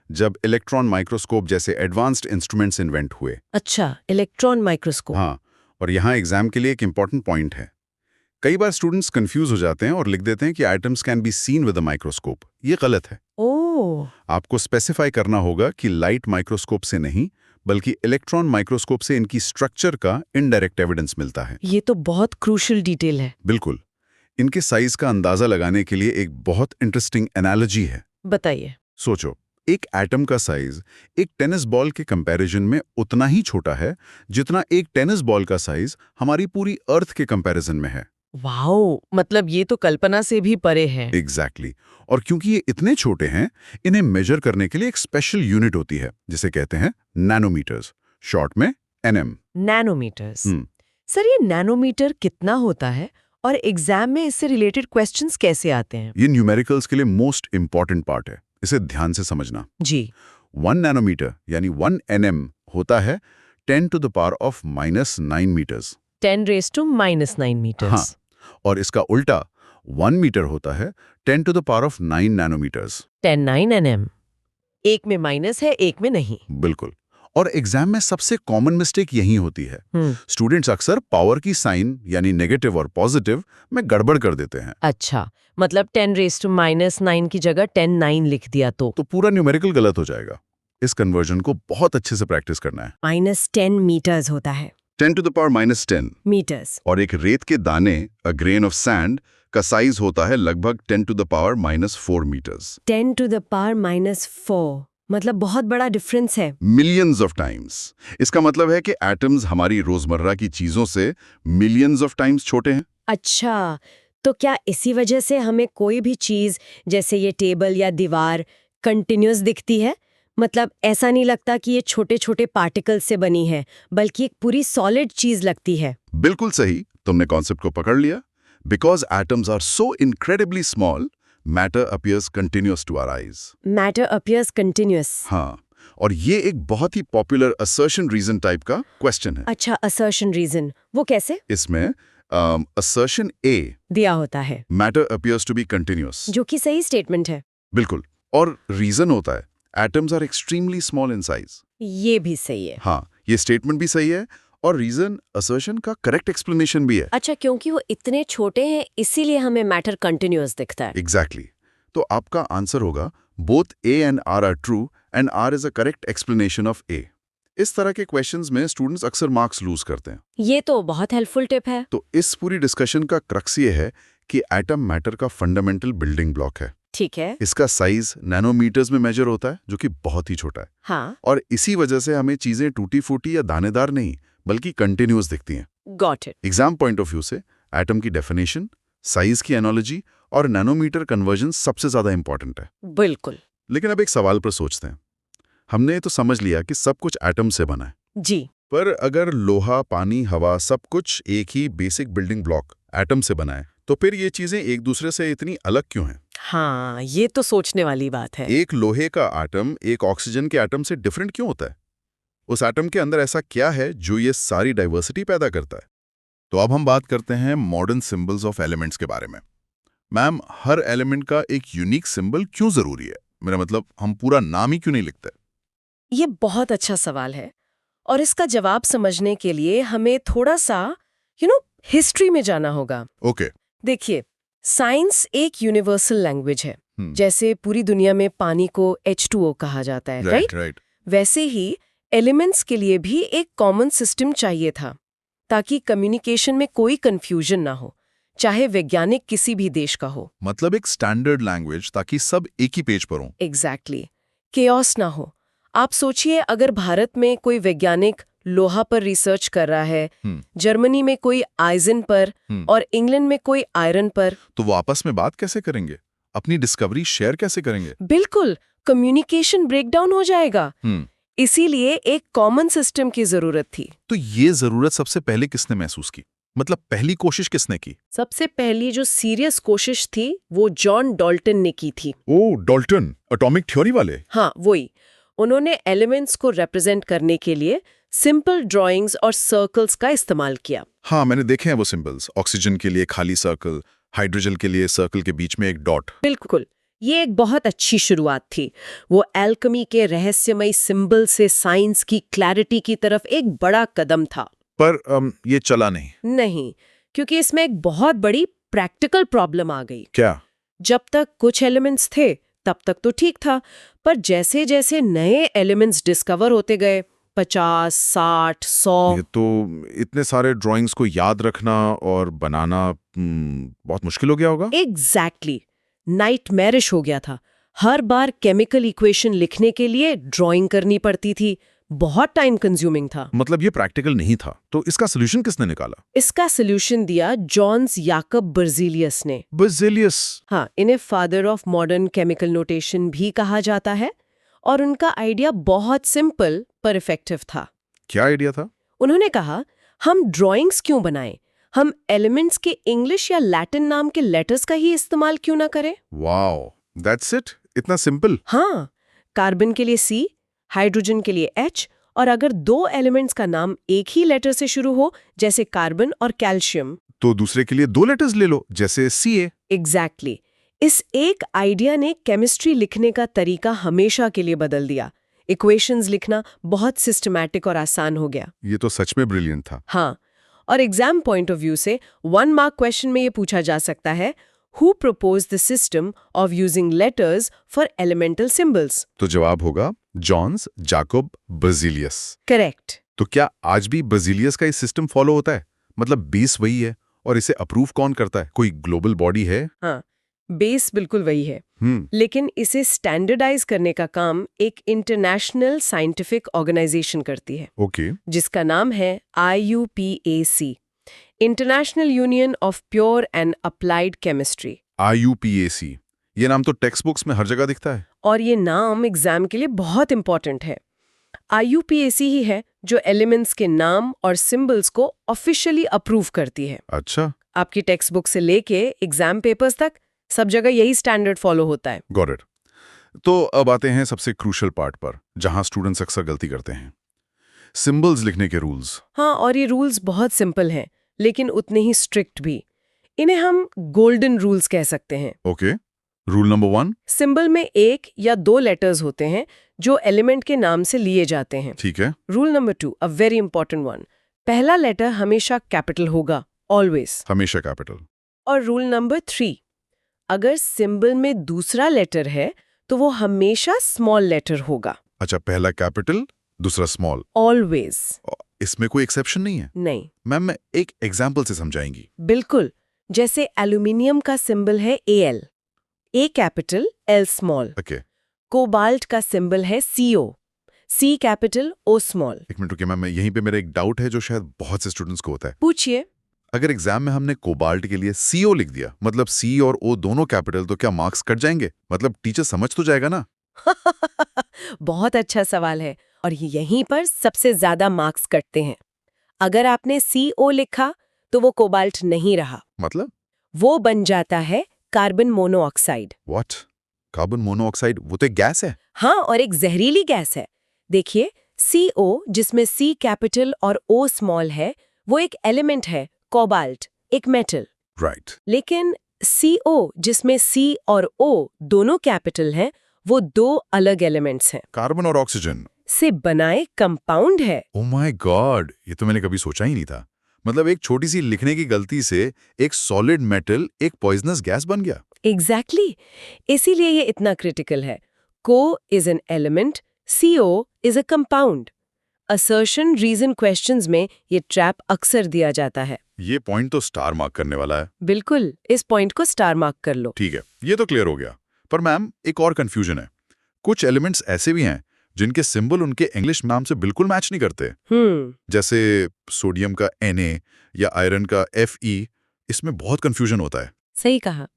जब इलेक्ट्रॉन माइक्रोस्कोप जैसे एडवांस्ड इंस्ट्रूमेंट्स इन्वेंट हुए। अच्छा, इलेक्ट्रॉन माइक्रोस्कोप। हाँ, और यहाँ एग्जाम के लिए एक इंपॉर्टेंट पॉइंट है। कई बार स्टूडेंट्स कंफ्यूज हो जाते हैं और लिख देते हैं कि atoms can be seen with a microscope. ये गलत है। ओह, आपको स्पेसिफाई करना होगा कि लाइट माइक्रोस्कोप से नहीं, बल्कि इलेक्ट्रॉन माइक्रोस्कोप से इनकी स्ट्रक्चर का इनडायरेक्ट एविडेंस मिलता है। ये तो बहुत क्रूशियल डिटेल है। बिल्कुल। इनके साइज का अंदाजा लगाने के लिए एक बहुत इंटरेस्टिंग एनालॉजी है। बताइए। सोचो, एक एटम का साइज एक टेनिस बॉल के कंपैरिजन में उतना ही छोटा है जितना एक टेनिस बॉल का साइज हमारी पूरी अर्थ के कंपैरिजन में है। वाओ, मतलब ये तो कल्पना से भी परे है। एग्जैक्टली। और क्योंकि ये इतने छोटे हैं, इन्हें मेजर करने के लिए एक स्पेशल यूनिट होती है जिसे कहते हैं नैनोमीटर्स, शॉर्ट में एनएम। नैनोमीटर्स। सर, ये नैनोमीटर कितना होता है और एग्जाम में इससे रिलेटेड क्वेश्चंस कैसे आते हैं? ये न्यूमेरिकल्स के लिए मोस्ट इंपॉर्टेंट पार्ट है, इसे ध्यान से समझना। जी। 1 नैनोमीटर यानी 1 nm होता है 10 to the power of -9 metres. 10⁻⁹ metres. हाँ, और इसका उल्टा 1 मीटर होता है 10 to the power of 9 nanometres. 10⁹ nm। एक में माइनस है, एक में नहीं। बिल्कुल। और एग्जाम में सबसे कॉमन मिस्टेक यही होती है। स्टूडेंट्स अक्सर पावर की साइन यानी नेगेटिव और पॉजिटिव में गड़बड़ कर देते हैं। अच्छा, मतलब 10⁻⁹ की जगह 10⁹ लिख दिया तो पूरा न्यूमेरिकल गलत हो जाएगा। इस कन्वर्जन को बहुत अच्छे से प्रैक्टिस करना है। -10 मीटर्स होता है। 10 to the power -10 मीटर्स। और एक रेत के दाने, अ ग्रेन ऑफ सैंड, का साइज होता है लगभग 10 to the power -4 metres. 10 to the power -4, मतलब बहुत बड़ा डिफरेंस है। Millions of times. इसका मतलब है कि एटम्स हमारी रोजमर्रा की चीजों से मिलियंस ऑफ टाइम्स छोटे हैं। अच्छा, तो क्या इसी वजह से हमें कोई भी चीज, जैसे ये टेबल या दीवार, कंटिन्यूअस दिखती है? मतलब ऐसा नहीं लगता कि ये छोटे छोटे पार्टिकल से बनी है, बल्कि एक पूरी सॉलिड चीज लगती है। बिल्कुल सही, तुमने कॉन्सेप्ट को पकड़ लिया। Because atoms are so incredibly small, matter appears continuous to our eyes. Matter appears continuous. हाँ, और ये एक बहुत ही पॉपुलर असर्शन रीजन टाइप का क्वेश्चन है। अच्छा, असर्शन रीजन, वो कैसे? इसमें असर्शन ए दिया होता है, matter appears to be continuous, जो कि सही स्टेटमेंट है। बिल्कुल। और रीजन होता है atoms are extremely small in size. ये भी सही है। हाँ, ये स्टेटमेंट भी सही है और रीजन असर्शन का करेक्ट एक्सप्लेनेशन भी है। अच्छा, क्योंकि वो इतने छोटे हैं इसीलिए हमें मैटर कंटिन्यूअस दिखता है। एग्जैक्टली। तो आपका आंसर होगा both A and R are true and R is a correct explanation of A. इस तरह के क्वेश्चंस में स्टूडेंट्स अक्सर मार्क्स लूज करते हैं। ये तो बहुत हेल्पफुल टिप है। तो इस पूरी डिस्कशन का क्रक्स ये है कि एटम मैटर का फंडामेंटल बिल्डिंग ब्लॉक है। ठीक है। इसका साइज नैनोमीटर्स में मेजर होता है, जो कि बहुत ही छोटा है। हाँ, और इसी वजह से हमें चीजें टूटी फूटी या दानेदार नहीं, बल्कि कंटिन्यूअस दिखती हैं। Got it. Exam point of view से एटम की डेफिनेशन, साइज की एनोलॉजी और नैनोमीटर कन्वर्जन सबसे ज्यादा इंपॉर्टेंट है। बिल्कुल। लेकिन अब एक सवाल पर सोचते हैं। हमने तो समझ लिया कि सब कुछ एटम से बना है, जी। पर अगर लोहा, पानी, हवा सब कुछ एक ही बेसिक बिल्डिंग ब्लॉक एटम से बना है, तो फिर ये चीजें एक दूसरे से इतनी अलग क्यों हैं? हाँ, ये तो सोचने वाली बात है। एक लोहे का एटम एक ऑक्सीजन के एटम से डिफरेंट क्यों होता है? उस एटम के अंदर ऐसा क्या है जो ये सारी डाइवर्सिटी पैदा करता है? तो अब हम बात करते हैं मॉडर्न सिंबल्स ऑफ एलिमेंट्स के बारे में। मैम, हर एलिमेंट का एक यूनिक सिंबल क्यों जरूरी है? मेरा मतलब, हम पूरा नाम ही क्यों नहीं लिखते? ये बहुत अच्छा सवाल है और इसका जवाब समझने के लिए हमें थोड़ा सा हिस्ट्री में जाना होगा। ओके। देखिए, साइंस एक यूनिवर्सल लैंग्वेज है। जैसे पूरी दुनिया में पानी को H2O कहा जाता है, राइट? वैसे ही एलिमेंट्स के लिए भी एक कॉमन सिस्टम चाहिए था, ताकि कम्युनिकेशन में कोई कंफ्यूजन ना हो, चाहे वैज्ञानिक किसी भी देश का हो। मतलब एक स्टैंडर्ड लैंग्वेज, ताकि सब एक ही पेज पर हों। एग्जैक्टली। केओस ना हो। आप सोचिए, अगर भारत में कोई वैज्ञानिक लोहा पर रिसर्च कर रहा है, जर्मनी में कोई आइजन पर और इंग्लैंड में कोई आयरन पर, तो वो आपस में बात कैसे करेंगे? अपनी डिस्कवरी शेयर कैसे करेंगे? बिल्कुल, कम्युनिकेशन ब्रेकडाउन हो जाएगा। इसीलिए एक कॉमन सिस्टम की जरूरत थी। तो ये जरूरत सबसे पहले किसने महसूस की? मतलब पहली कोशिश किसने की? सबसे पहली जो सीरियस कोशिश थी वो जॉन डाल्टन ने की थी। ओह, डाल्टन, एटॉमिक थ्योरी वाले? हाँ, वही। उन्होंने एलिमेंट्स को रिप्रेजेंट करने के लिए सिंपल ड्राइंग्स और सर्कल्स का इस्तेमाल किया। हाँ, मैंने देखे हैं वो सिंबल्स। ऑक्सीजन के लिए खाली सर्कल, हाइड्रोजन के लिए सर्कल के बीच में एक डॉट। बिल्कुल, ये एक बहुत अच्छी शुरुआत थी। वो एल्केमी के रहस्यमयी सिंबल से साइंस की क्लैरिटी की तरफ एक बड़ा कदम था। पर ये चला नहीं। नहीं, क्योंकि इसमें एक बहुत बड़ी प्रैक्टिकल प्रॉब्लम आ गई। क्या? जब तक कुछ एलिमेंट्स थे तब तक तो ठीक था, पर जैसे जैसे नए एलिमेंट्स डिस्कवर होते गए, 50, 60, 100, ये तो इतने सारे ड्राइंग्स को याद रखना और बनाना बहुत मुश्किल हो गया होगा। एग्जैक्टली नाइटमेरिश हो गया था। हर बार केमिकल इक्वेशन लिखने के लिए ड्राइंग करनी पड़ती थी, बहुत टाइम कंज्यूमिंग था। मतलब ये प्रैक्टिकल नहीं था, तो इसका सोल्यूशन किसने निकाला? इसका सोल्यूशन दिया जॉन्स याकब बर्जीलियस ने। बर्जीलियस? हाँ, इन्हें father of modern chemical notation भी कहा जाता है, और उनका आइडिया बहुत सिंपल पर इफेक्टिव था। क्या आइडिया था? उन्होंने कहा, हम ड्राइंग्स क्यों बनाएं, हम एलिमेंट्स के इंग्लिश या लैटिन नाम के लेटर्स का ही इस्तेमाल क्यों ना करें। Wow, that's it? इतना सिंपल? हाँ, कार्बन के लिए C, हाइड्रोजन के लिए H, और अगर दो एलिमेंट्स का नाम एक ही लेटर से शुरू हो, जैसे कार्बन और कैल्शियम, तो दूसरे के लिए 2 लेटर्स ले लो, जैसे Ca। एग्जैक्टली। इस एक आइडिया ने केमिस्ट्री लिखने का तरीका हमेशा के लिए बदल दिया। इक्वेशंस लिखना बहुत सिस्टमैटिक और आसान हो गया। ये तो सच में ब्रिलियंट था। हाँ, और एग्जाम पॉइंट ऑफ व्यू से 1 मार्क क्वेश्चन में ये पूछा जा सकता है, who proposed the system of using letters for elemental symbols? तो जवाब होगा जॉन्स जाकोब बर्जीलियस। करेक्ट। तो क्या आज भी बर्जीलियस का ये सिस्टम फॉलो होता है? मतलब बेस वही है, और इसे अप्रूव कौन करता है? कोई ग्लोबल बॉडी है? हाँ, बेस बिल्कुल वही है, लेकिन इसे स्टैंडर्डाइज करने का काम एक इंटरनेशनल साइंटिफिक ऑर्गेनाइजेशन करती है। ओके। जिसका नाम है IUPAC, international union of pure and applied chemistry. IUPAC, ये नाम तो टेक्स्ट बुक्स में हर जगह दिखता है। और ये नाम एग्जाम के लिए बहुत इंपॉर्टेंट है। IUPAC ही है जो एलिमेंट्स के नाम और सिंबल्स को ऑफिशियली अप्रूव करती है। अच्छा, आपकी टेक्स्ट बुक से लेके एग्जाम पेपर्स तक सब जगह यही स्टैंडर्ड फॉलो होता है। Got it. तो अब आते हैं सबसे क्रूशियल पार्ट पर, जहां स्टूडेंट्स अक्सर गलती करते हैं, सिंबल्स लिखने के रूल्स। हाँ, और ये रूल्स बहुत सिंपल हैं, लेकिन उतने ही स्ट्रिक्ट भी। इन्हें हम गोल्डन रूल्स कह सकते हैं। ओके। Rule number 1? सिंबल में 1 या 2 लेटर्स होते हैं जो एलिमेंट के नाम से लिए जाते हैं। ठीक है। Rule number 2, a very important one, पहला लेटर हमेशा कैपिटल होगा, ऑलवेज। हमेशा कैपिटल। और रूल नंबर 3, अगर सिंबल में दूसरा लेटर है तो वो हमेशा स्मॉल लेटर होगा। अच्छा, पहला कैपिटल, दूसरा स्मॉल, ऑलवेज। इसमें कोई एक्सेप्शन नहीं है? नहीं। मैम, मैं एक एग्जाम्पल से समझाएंगी? बिल्कुल, जैसे एल्यूमिनियम का सिंबल है Al, A capital L small. Okay. Cobalt का सिंबल है CO, C capital O small. एक मिनट रुकिए मैम, यहीं पे मेरा एक डाउट है जो शायद बहुत से स्टूडेंट्स को होता है। पूछिए। अगर एग्जाम में हमने कोबाल्ट के लिए CO लिख दिया, मतलब C और O दोनों कैपिटल, तो क्या मार्क्स कट जाएंगे? मतलब टीचर समझ तो जाएगा ना? बहुत अच्छा सवाल है, और यहीं पर सबसे ज्यादा मार्क्स कटते हैं। अगर आपने CO लिखा तो वो कोबाल्ट नहीं रहा, मतलब? वो बन जाता है carbon monoxide. What? Carbon monoxide? वो तो एक गैस है। हाँ, और एक जहरीली गैस है। देखिए, CO जिसमें C कैपिटल और O स्मॉल है, वो एक एलिमेंट है, कोबाल्ट, एक मेटल। राइट। लेकिन CO जिसमें C और O दोनों कैपिटल हैं, वो 2 अलग एलिमेंट्स हैं, कार्बन और ऑक्सीजन से बनाए कंपाउंड है। ओ माय गॉड, ये तो मैंने कभी सोचा ही नहीं था। मतलब एक छोटी सी लिखने की गलती से एक सॉलिड मेटल एक पॉइजनस गैस बन गया। एग्जैक्टली, इसीलिए ये इतना क्रिटिकल है। Co is an element, CO is a compound. Assertion reason questions में ये ट्रैप अक्सर दिया जाता है। ये पॉइंट तो स्टार मार्क करने वाला है। बिल्कुल, इस पॉइंट को स्टार मार्क कर लो। ठीक है, ये तो क्लियर हो गया। पर मैम, एक और कंफ्यूजन है। कुछ एलिमेंट्स ऐसे भी हैं जिनके सिंबल उनके इंग्लिश नाम से बिल्कुल मैच नहीं करते। जैसे सोडियम का Na या आयरन का Fe, इसमें बहुत कंफ्यूजन होता है। सही कहा।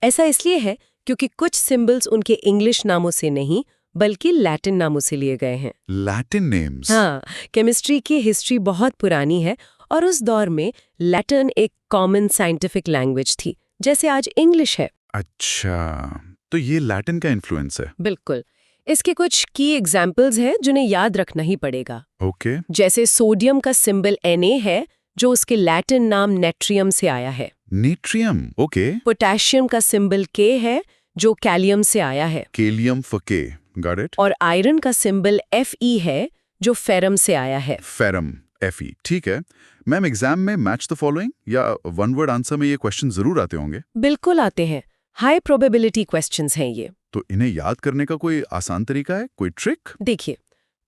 ऐसा इसलिए है क्योंकि कुछ सिंबल्स उनके इंग्लिश नामों से नहीं बल्कि लैटिन नामों से लिए गए हैं। Latin names? हाँ, केमिस्ट्री की हिस्ट्री बहुत पुरानी है, और उस दौर में लैटिन एक कॉमन साइंटिफिक लैंग्वेज थी, जैसे आज इंग्लिश है। अच्छा, तो ये लैटिन का इन्फ्लुएंस है। बिल्कुल। इसके कुछ की एग्जाम्पल्स हैं जिन्हें याद रखना ही पड़ेगा। ओके। जैसे सोडियम का सिंबल Na है, जो उसके लैटिन नाम नेट्रियम से आया है। Natrium, okay. पोटेशियम का सिंबल K है, जो कैलियम से आया है। केलियम फॉर के, गॉट इट। और आयरन का सिंबल Fe है, जो फेरम से आया है। फेरम, Fe, ठीक है। मैम, एग्जाम में मैच द फॉलोइंग या वन वर्ड आंसर में ये क्वेश्चन जरूर आते होंगे, बिल्कुल आते हैं। हाई प्रोबेबिलिटी क्वेश्चंस हैं ये। तो इन्हें याद करने का कोई आसान तरीका है, कोई ट्रिक? देखिए,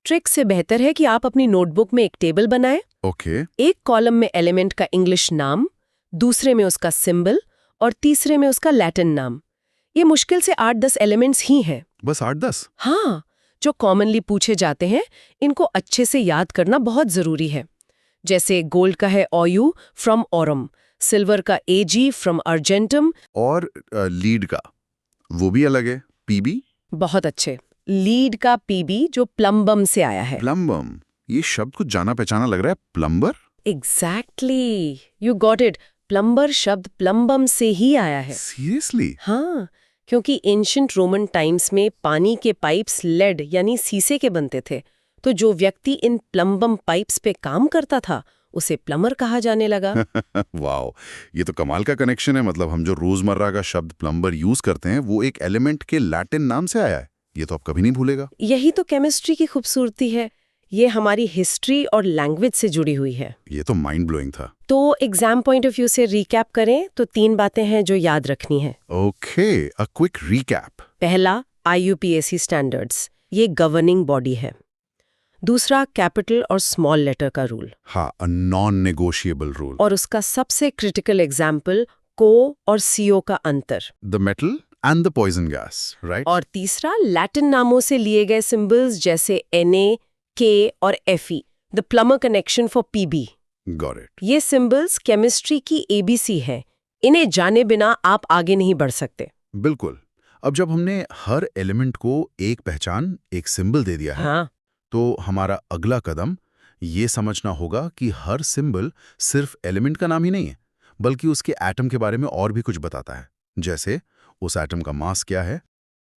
ट्रिक से बेहतर है कि आप अपनी नोटबुक में एक टेबल बनाएं। ओके। एक कॉलम में एलिमेंट का इंग्लिश नाम, दूसरे में उसका सिंबल और तीसरे में उसका लैटिन नाम। ये मुश्किल से 8-10 एलिमेंट्स ही हैं। बस 8-10? हाँ, जो कॉमनली पूछे जाते हैं, इनको अच्छे से याद करना बहुत जरूरी है। जैसे गोल्ड का है OU फ्रॉम ओरम, सिल्वर का AG फ्रॉम अर्जेंटम। और लीड का वो भी अलग है, PB? बहुत अच्छे। लीड का PB जो प्लम्बम से आया है। प्लम्बम, ये शब्द कुछ जाना पहचाना लग रहा है। Plumber? Exactly, you got it. Plumber शब्द प्लम्बम से ही आया है। सीरियसली? हाँ, क्योंकि एंशिएंट रोमन टाइम्स में पानी के पाइप्स लेड यानी सीसे के बनते थे, तो जो व्यक्ति इन प्लम्बम पाइप्स पे काम करता था उसे प्लमर कहा जाने लगा। वाओ, ये तो कमाल का कनेक्शन है। मतलब हम जो रोजमर्रा का शब्द प्लम्बर यूज करते हैं वो एक एलिमेंट के लैटिन नाम से आया है। ये तो आप कभी नहीं भूलेगा। यही तो केमिस्ट्री की खूबसूरती है। ये हमारी हिस्ट्री और लैंग्वेज से जुड़ी हुई है। ये तो माइंड ब्लोइंग था। तो एग्जाम पॉइंट ऑफ व्यू से रिकैप करें तो 3 बातें हैं जो याद रखनी है। Okay, a quick recap. पहला, IUPAC स्टैंडर्ड्स, ये गवर्निंग बॉडी है। दूसरा, कैपिटल और स्मॉल लेटर का रूल। हाँ, अ नॉन नेगोशिएबल रूल। और उसका सबसे क्रिटिकल एग्जाम्पल को और CO का अंतर। The metal and the poison gas, right? और तीसरा, लैटिन नामों से लिए गए सिंबल्स जैसे Na, K और Fe, the plumber connection for PB। Got it. ये सिंबल्स केमिस्ट्री की ABC हैं। इन्हें जाने बिना आप आगे नहीं बढ़ सकते। बिल्कुल। अब जब हमने हर एलिमेंट को एक पहचान, एक सिंबल दे दिया है, हाँ, तो हमारा अगला कदम ये समझना होगा कि हर सिंबल सिर्फ एलिमेंट का नाम ही नहीं है, बल्कि उसके एटम के बारे में और भी कुछ बताता है। जैसे उस एटम का मास क्या है।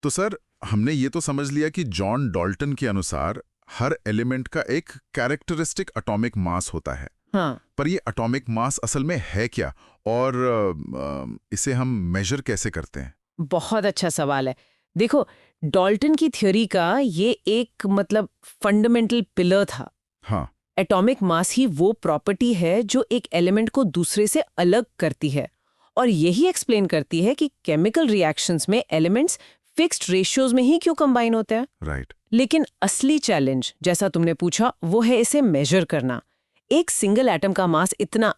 तो सर, हमने ये तो समझ लिया कि जॉन डॉल्टन के अनुसार हर एलिमेंट का एक कैरेक्टरिस्टिक एटॉमिक मास होता है। हाँ। पर ये एटॉमिक मास असल में है क्या, और इसे हम मेजर कैसे करते हैं? बहुत अच्छा सवाल है। देखो, डॉल्टन की थ्योरी का ये एक फंडामेंटल पिलर था। हाँ। एटॉमिक मास ही वो प्रॉपर्टी है जो एक एलिमेंट को दूसरे से अलग करती है, और यही एक्सप्लेन करती है कि केमिकल रिएक्शंस में एलिमेंट्स फिक्स्ड रेशियोज में ही क्यों कंबाइन होते हैं। राइट। लेकिन असली चैलेंज, जैसा तुमने पूछा, वो है इसे मेजर करना। एक सिंगल एटम का मास इतना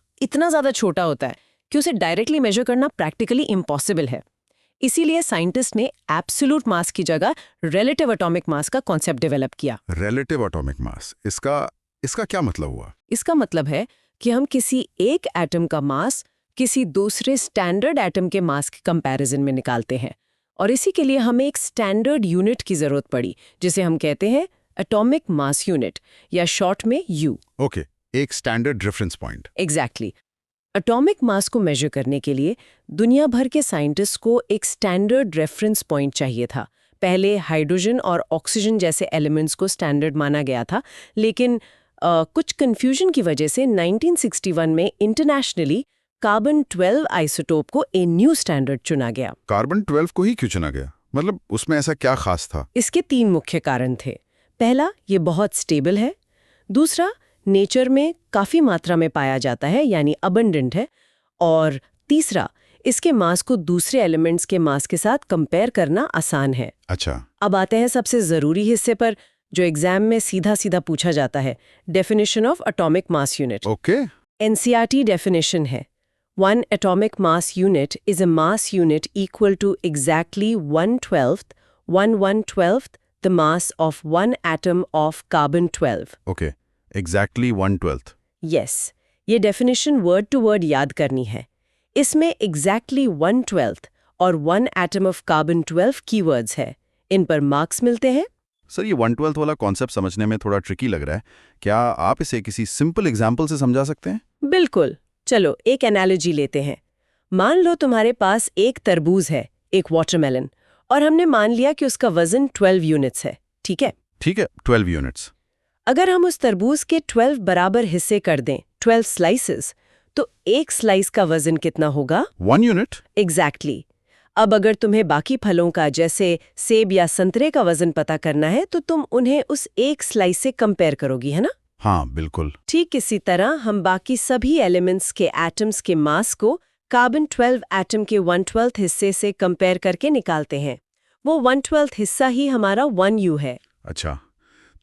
ज्यादा छोटा होता है कि उसे डायरेक्टली मेजर करना प्रैक्टिकली इम्पॉसिबल है। इसीलिए साइंटिस्ट ने एब्सोल्यूट मास की जगह रिलेटिव एटॉमिक मास का कॉन्सेप्ट डेवलप किया। रिलेटिव एटॉमिक मास, इसका क्या मतलब हुआ? इसका मतलब है कि हम किसी एक एटम का मास किसी दूसरे स्टैंडर्ड एटम के मास के कंपैरिजन में निकालते हैं, और इसी के लिए हमें एक स्टैंडर्ड यूनिट की जरूरत पड़ी, जिसे हम कहते हैं एटॉमिक मास यूनिट, या शॉर्ट में U। ओके, एक standard reference point. Exactly. Atomic mass को मेजर करने के लिए दुनिया भर के साइंटिस्ट को एक स्टैंडर्ड रेफरेंस पॉइंट चाहिए था। पहले हाइड्रोजन और ऑक्सीजन जैसे एलिमेंट्स को स्टैंडर्ड माना गया था, लेकिन कुछ कंफ्यूजन की वजह से 1961 में इंटरनेशनली कार्बन 12 आइसोटोप को ए न्यू स्टैंडर्ड चुना गया। कार्बन 12 को ही क्यों चुना गया? मतलब उसमें ऐसा क्या खास था? इसके 3 मुख्य कारण थे। पहला, ये बहुत स्टेबल है। दूसरा, नेचर में काफी मात्रा में पाया जाता है, यानी अबंडेंट है। और तीसरा, इसके मास को दूसरे एलिमेंट्स के मास के साथ कंपेयर करना आसान है। अच्छा। अब आते हैं सबसे जरूरी हिस्से पर, जो एग्जाम में सीधा सीधा पूछा जाता है, definition of atomic mass unit. Okay. NCERT definition है, 1 atomic mass unit is a mass unit equal to exactly 1/12th the mass of one atom of carbon 12. Okay, exactly 1/12। Yes, ये डेफिनेशन वर्ड टू वर्ड याद करनी है। इसमें exactly 1/12 और 1 atom of carbon 12 keywords है। इन पर marks मिलते हैं। सर, ये 1/12 वाला कॉन्सेप्ट समझने में थोड़ा ट्रिकी लग रहा है। क्या आप इसे किसी सिंपल एग्जाम्पल से समझा सकते हैं? बिल्कुल। चलो एक एनालॉजी लेते हैं। मान लो तुम्हारे पास एक तरबूज है, एक वाटरमेलन, और हमने मान लिया कि उसका वजन 12 यूनिट्स है। ठीक है? ठीक है, 12 यूनिट्स। अगर हम उस तरबूज के 12 बराबर हिस्से कर दें, 12 स्लाइसेस, तो एक स्लाइस का वजन कितना होगा? 1 यूनिट। एग्जैक्टली। अब अगर तुम्हें बाकी फलों का, जैसे सेब या संतरे का वजन पता करना है, तो तुम उन्हें उस एक स्लाइस से कंपेयर करोगी, है ना? हाँ बिल्कुल। ठीक इसी तरह हम बाकी सभी एलिमेंट्स के एटम्स के मास को कार्बन 12 एटम के 1/12 हिस्से से कंपेयर करके निकालते हैं। वो 1/12 हिस्सा ही हमारा 1U है। अच्छा,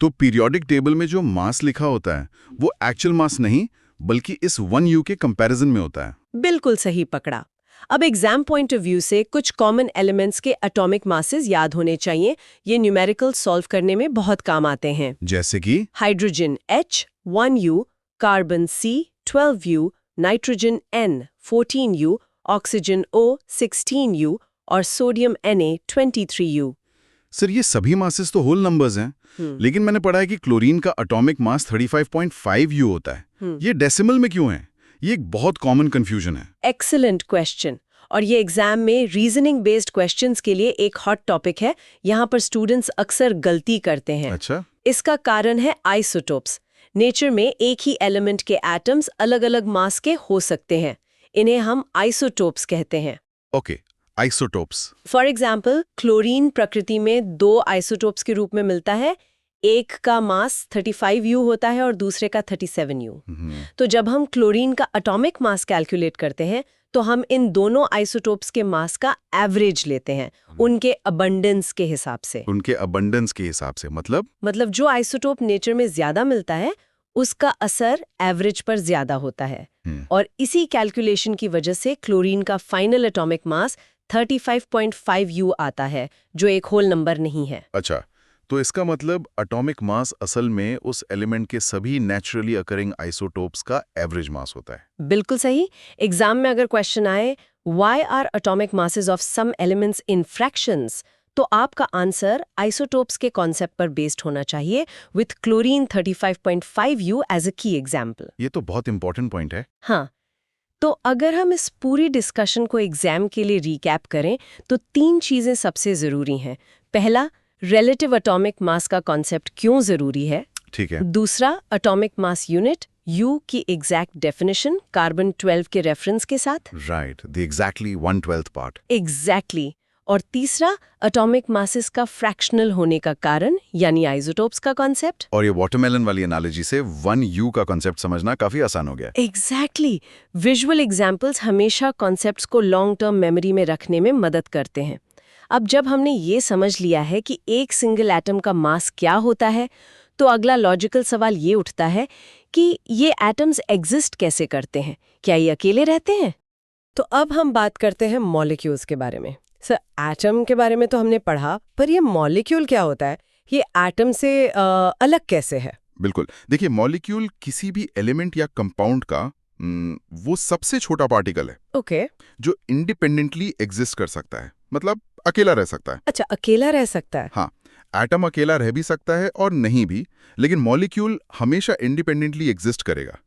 तो पीरियोडिक टेबल में जो मास लिखा होता है वो एक्चुअल मास नहीं बल्कि इस 1U के कंपैरिजन में होता है। बिल्कुल सही पकड़ा। अब एग्जाम पॉइंट ऑफ व्यू से कुछ कॉमन एलिमेंट्स के एटॉमिक मासेस याद होने चाहिए। ये न्यूमेरिकल सॉल्व करने में बहुत काम आते हैं। जैसे कि hydrogen H 1U, carbon C 12U, nitrogen N 14U, oxygen O 16U और सोडियम Na 23U। सर ये सभी मासेस तो होल नंबर्स हैं, लेकिन मैंने पढ़ा है कि क्लोरीन का एटॉमिक मास 35.5U होता है। ये डेसिमल में क्यों है? ये एक बहुत कॉमन कंफ्यूजन है। Excellent question. और ये एग्जाम में रीजनिंग बेस्ड क्वेश्चंस के लिए एक हॉट टॉपिक है। यहाँ पर स्टूडेंट्स अक्सर गलती करते हैं। अच्छा, इसका कारण है आइसोटोप्स। नेचर में एक ही एलिमेंट के एटम्स अलग-अलग मास के हो सकते हैं। इन्हें हम आइसोटोप्स कहते हैं। Okay, isotopes. For example, chlorine प्रकृति में 2 आइसोटोप्स के रूप में मिलता है। एक का मास 35U होता है और दूसरे का 37U। तो जब हम क्लोरीन का एटॉमिक मास कैलकुलेट करते हैं तो हम इन दोनों आइसोटोप्स के मास का एवरेज लेते हैं उनके अबंडेंस के हिसाब से। उनके अबंडेंस के हिसाब से मतलब जो आइसोटोप नेचर में ज्यादा मिलता है उसका असर एवरेज पर ज्यादा होता है। और इसी कैलकुलेशन की वजह से क्लोरीन का फाइनल एटॉमिक मास 35.5U आता है, जो एक होल नंबर नहीं है। अच्छा, तो इसका मतलब एटॉमिक मास असल में उस एलिमेंट के सभी नेचुरली अकरिंग आइसोटोप्स का एवरेज मास होता है। बिल्कुल सही। एग्जाम में अगर क्वेश्चन आए why are atomic masses of some elements in fractions, तो आपका आंसर आइसोटोप्स के कॉन्सेप्ट पर बेस्ड होना चाहिए, with chlorine 35.5U as a की एग्जाम्पल। ये तो बहुत इंपॉर्टेंट पॉइंट है। हाँ, तो अगर हम इस पूरी डिस्कशन को एग्जाम के लिए रिकैप करें तो 3 चीजें सबसे जरूरी हैं। पहला, रिलेटिव एटॉमिक मास का कॉन्सेप्ट क्यों जरूरी है। ठीक है। दूसरा, एटॉमिक मास यूनिट U की एग्जैक्ट डेफिनेशन कार्बन 12 के रेफरेंस के साथ। Right, the exactly 1/12 part. Exactly. और तीसरा, एटॉमिक मासेस का फ्रैक्शनल होने का कारण यानी आइसोटोप्स का कॉन्सेप्ट। और ये वाटरमेलन वाली एनालॉजी से 1U का कॉन्सेप्ट समझना काफी आसान हो गया। एग्जैक्टली। विजुअल एग्जाम्पल्स हमेशा कॉन्सेप्ट्स को लॉन्ग टर्म मेमोरी में रखने में मदद करते हैं। अब जब हमने ये समझ लिया है कि एक सिंगल एटम का मास क्या होता है, तो अगला लॉजिकल सवाल ये उठता है कि ये एटम्स एग्जिस्ट कैसे करते हैं। क्या ये अकेले रहते हैं? तो अब हम बात करते हैं मॉलिक्यूल्स के बारे में। सर, एटम के बारे में तो हमने पढ़ा, पर ये मॉलिक्यूल क्या होता है? ये एटम से अलग कैसे है? बिल्कुल, देखिए मॉलिक्यूल किसी भी एलिमेंट या कंपाउंड का वो सबसे छोटा पार्टिकल है ओके। जो इंडिपेंडेंटली एग्जिस्ट कर सकता है, मतलब अकेला रह सकता है। अच्छा, अकेला रह सकता है। हाँ, एटम अकेला रह भी सकता है और नहीं भी, लेकिन मॉलिक्यूल हमेशा इंडिपेंडेंटली एग्जिस्ट करेगा।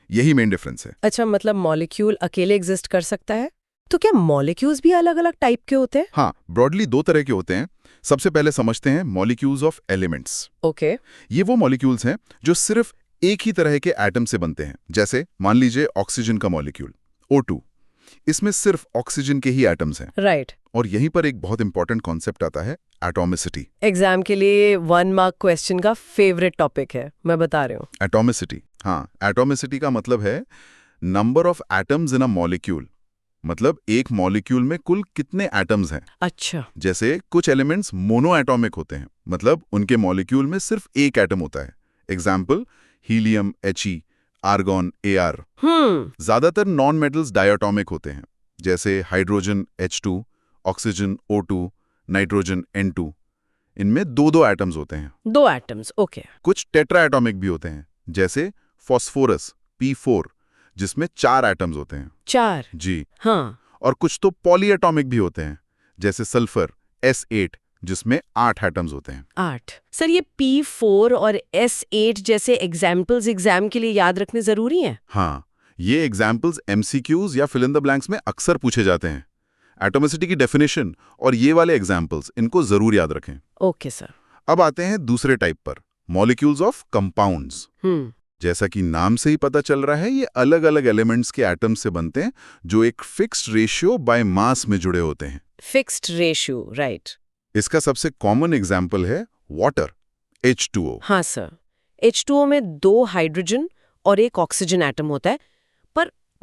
यही मेन डिफरेंस है। अच्छा, मतलब मॉलिक्यूल अकेले एग्जिस्ट कर सकता है। तो क्या मॉलिक्यूल्स भी अलग-अलग टाइप के होते हैं? हाँ, ब्रॉडली 2 तरह के होते हैं। सबसे पहले समझते हैं मॉलिक्यूल्स ऑफ एलिमेंट्स। ओके। ये वो मॉलिक्यूल्स हैं जो सिर्फ एक ही तरह के एटम से बनते हैं। जैसे मान लीजिए ऑक्सीजन का मॉलिक्यूल O2, इसमें सिर्फ ऑक्सीजन के ही एटम्स हैं। राइट। और यहीं पर एक बहुत इंपॉर्टेंट कॉन्सेप्ट आता है, एटॉमिसिटी। एग्जाम के लिए 1 मार्क क्वेश्चन का फेवरेट टॉपिक है, मैं बता रही हूँ। एटॉमिसिटी, हाँ, एटॉमिसिटी का मतलब है number of atoms in a molecule, मतलब एक मॉलिक्यूल में कुल कितने एटम्स हैं। अच्छा। जैसे कुछ एलिमेंट्स मोनो एटॉमिक होते हैं, मतलब उनके मॉलिक्यूल में सिर्फ एक एटम होता है। Example, helium He, argon Ar। ज्यादातर नॉन मेटल्स डायटोमिक होते हैं, जैसे hydrogen H2, oxygen O2, nitrogen N2। इनमें 2 एटम्स होते हैं। 2 एटम्स, ओके। कुछ टेट्रा एटॉमिक भी होते हैं, जैसे फॉस्फोरस P4, जिसमें 4 एटम्स होते हैं। 4? जी हाँ। और कुछ तो पॉलीएटॉमिक भी होते हैं, जैसे सल्फर S8, जिसमें 8 एटम्स होते हैं। 8। सर, ये P4 और S8 जैसे एग्जाम्पल्स एग्जाम के लिए याद रखने जरूरी हैं? हाँ, ये एग्जाम्पल्स MCQs या फिल इन द ब्लैंक्स में अक्सर पूछे जाते हैं। एटॉमिसिटी की डेफिनेशन और ये वाले एग्जाम्पल्स, इनको जरूर याद रखें। Okay sir. अब आते हैं दूसरे टाइप पर, मॉलिक्यूल्स ऑफ कंपाउंड्स। जैसा कि नाम से ही पता चल रहा है, ये अलग अलग एलिमेंट्स के एटम्स से बनते हैं जो एक फिक्स्ड रेशियो बाय मास में जुड़े होते हैं। Fixed ratio, right. इसका सबसे कॉमन एग्जाम्पल है वाटर, H2O। हाँ सर, H2O में 2 हाइड्रोजन और 1 ऑक्सीजन एटम होता है,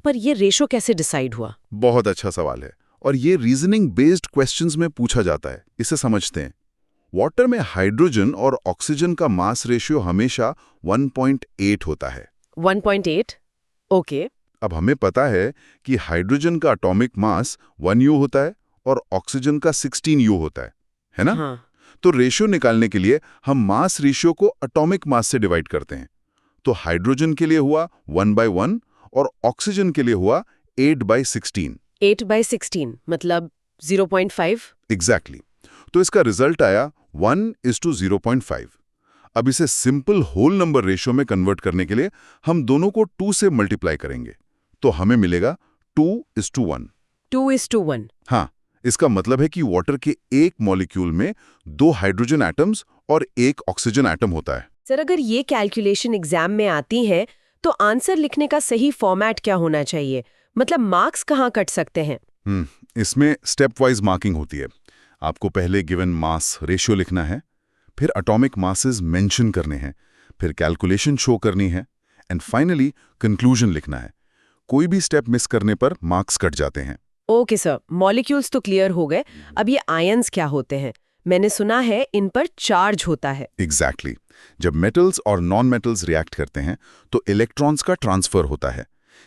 पर ये रेशो कैसे डिसाइड हुआ? बहुत अच्छा सवाल है और ये रीजनिंग बेस्ड क्वेश्चंस में पूछा जाता है। इसे समझते हैं। वाटर में हाइड्रोजन और ऑक्सीजन का मास रेशियो हमेशा 1.8 होता है। 1.8? ओके। अब हमें पता है कि हाइड्रोजन का एटॉमिक मास 1U होता है और ऑक्सीजन का 16U होता है ना? हाँ। तो रेशियो निकालने के लिए हम मास रेशियो को एटॉमिक मास से डिवाइड करते हैं। तो हाइड्रोजन के लिए हुआ 1/1 और ऑक्सीजन के लिए हुआ 8/16। 8/16 मतलब 0.5? एग्जैक्टली। तो इसका रिजल्ट आया 1:0.5। अब इसे सिंपल होल नंबर रेशियो में कन्वर्ट करने के लिए हम दोनों को 2 से मल्टीप्लाई करेंगे, तो हमें मिलेगा 2:1। 2:1। हाँ, इसका मतलब है कि वाटर के एक मॉलिक्यूल में 2 हाइड्रोजन एटम्स और 1 ऑक्सीजन एटम होता है। सर, अगर ये कैलकुलेशन एग्जाम में आती है तो आंसर लिखने का सही फॉर्मेट क्या होना चाहिए? मतलब मार्क्स कहाँ कट सकते हैं? इसमें स्टेप वाइज मार्किंग होती है। आपको पहले गिवन मास रेशियो लिखना है, फिर एटॉमिक मासेस मेंशन करने हैं, फिर कैलकुलेशन शो करनी है एंड फाइनली कंक्लूजन लिखना है। कोई भी स्टेप मिस करने पर मार्क्स कट जाते हैं। ओके सर, मॉलिक्यूल्स तो क्लियर हो गए। अब ये आयंस क्या होते हैं? मैंने सुना है इन पर चार्ज होता है। एग्जैक्टली। जब मेटल्स और नॉन मेटल्स रिएक्ट करते हैं तो इलेक्ट्रॉन्स का ट्रांसफर होता है।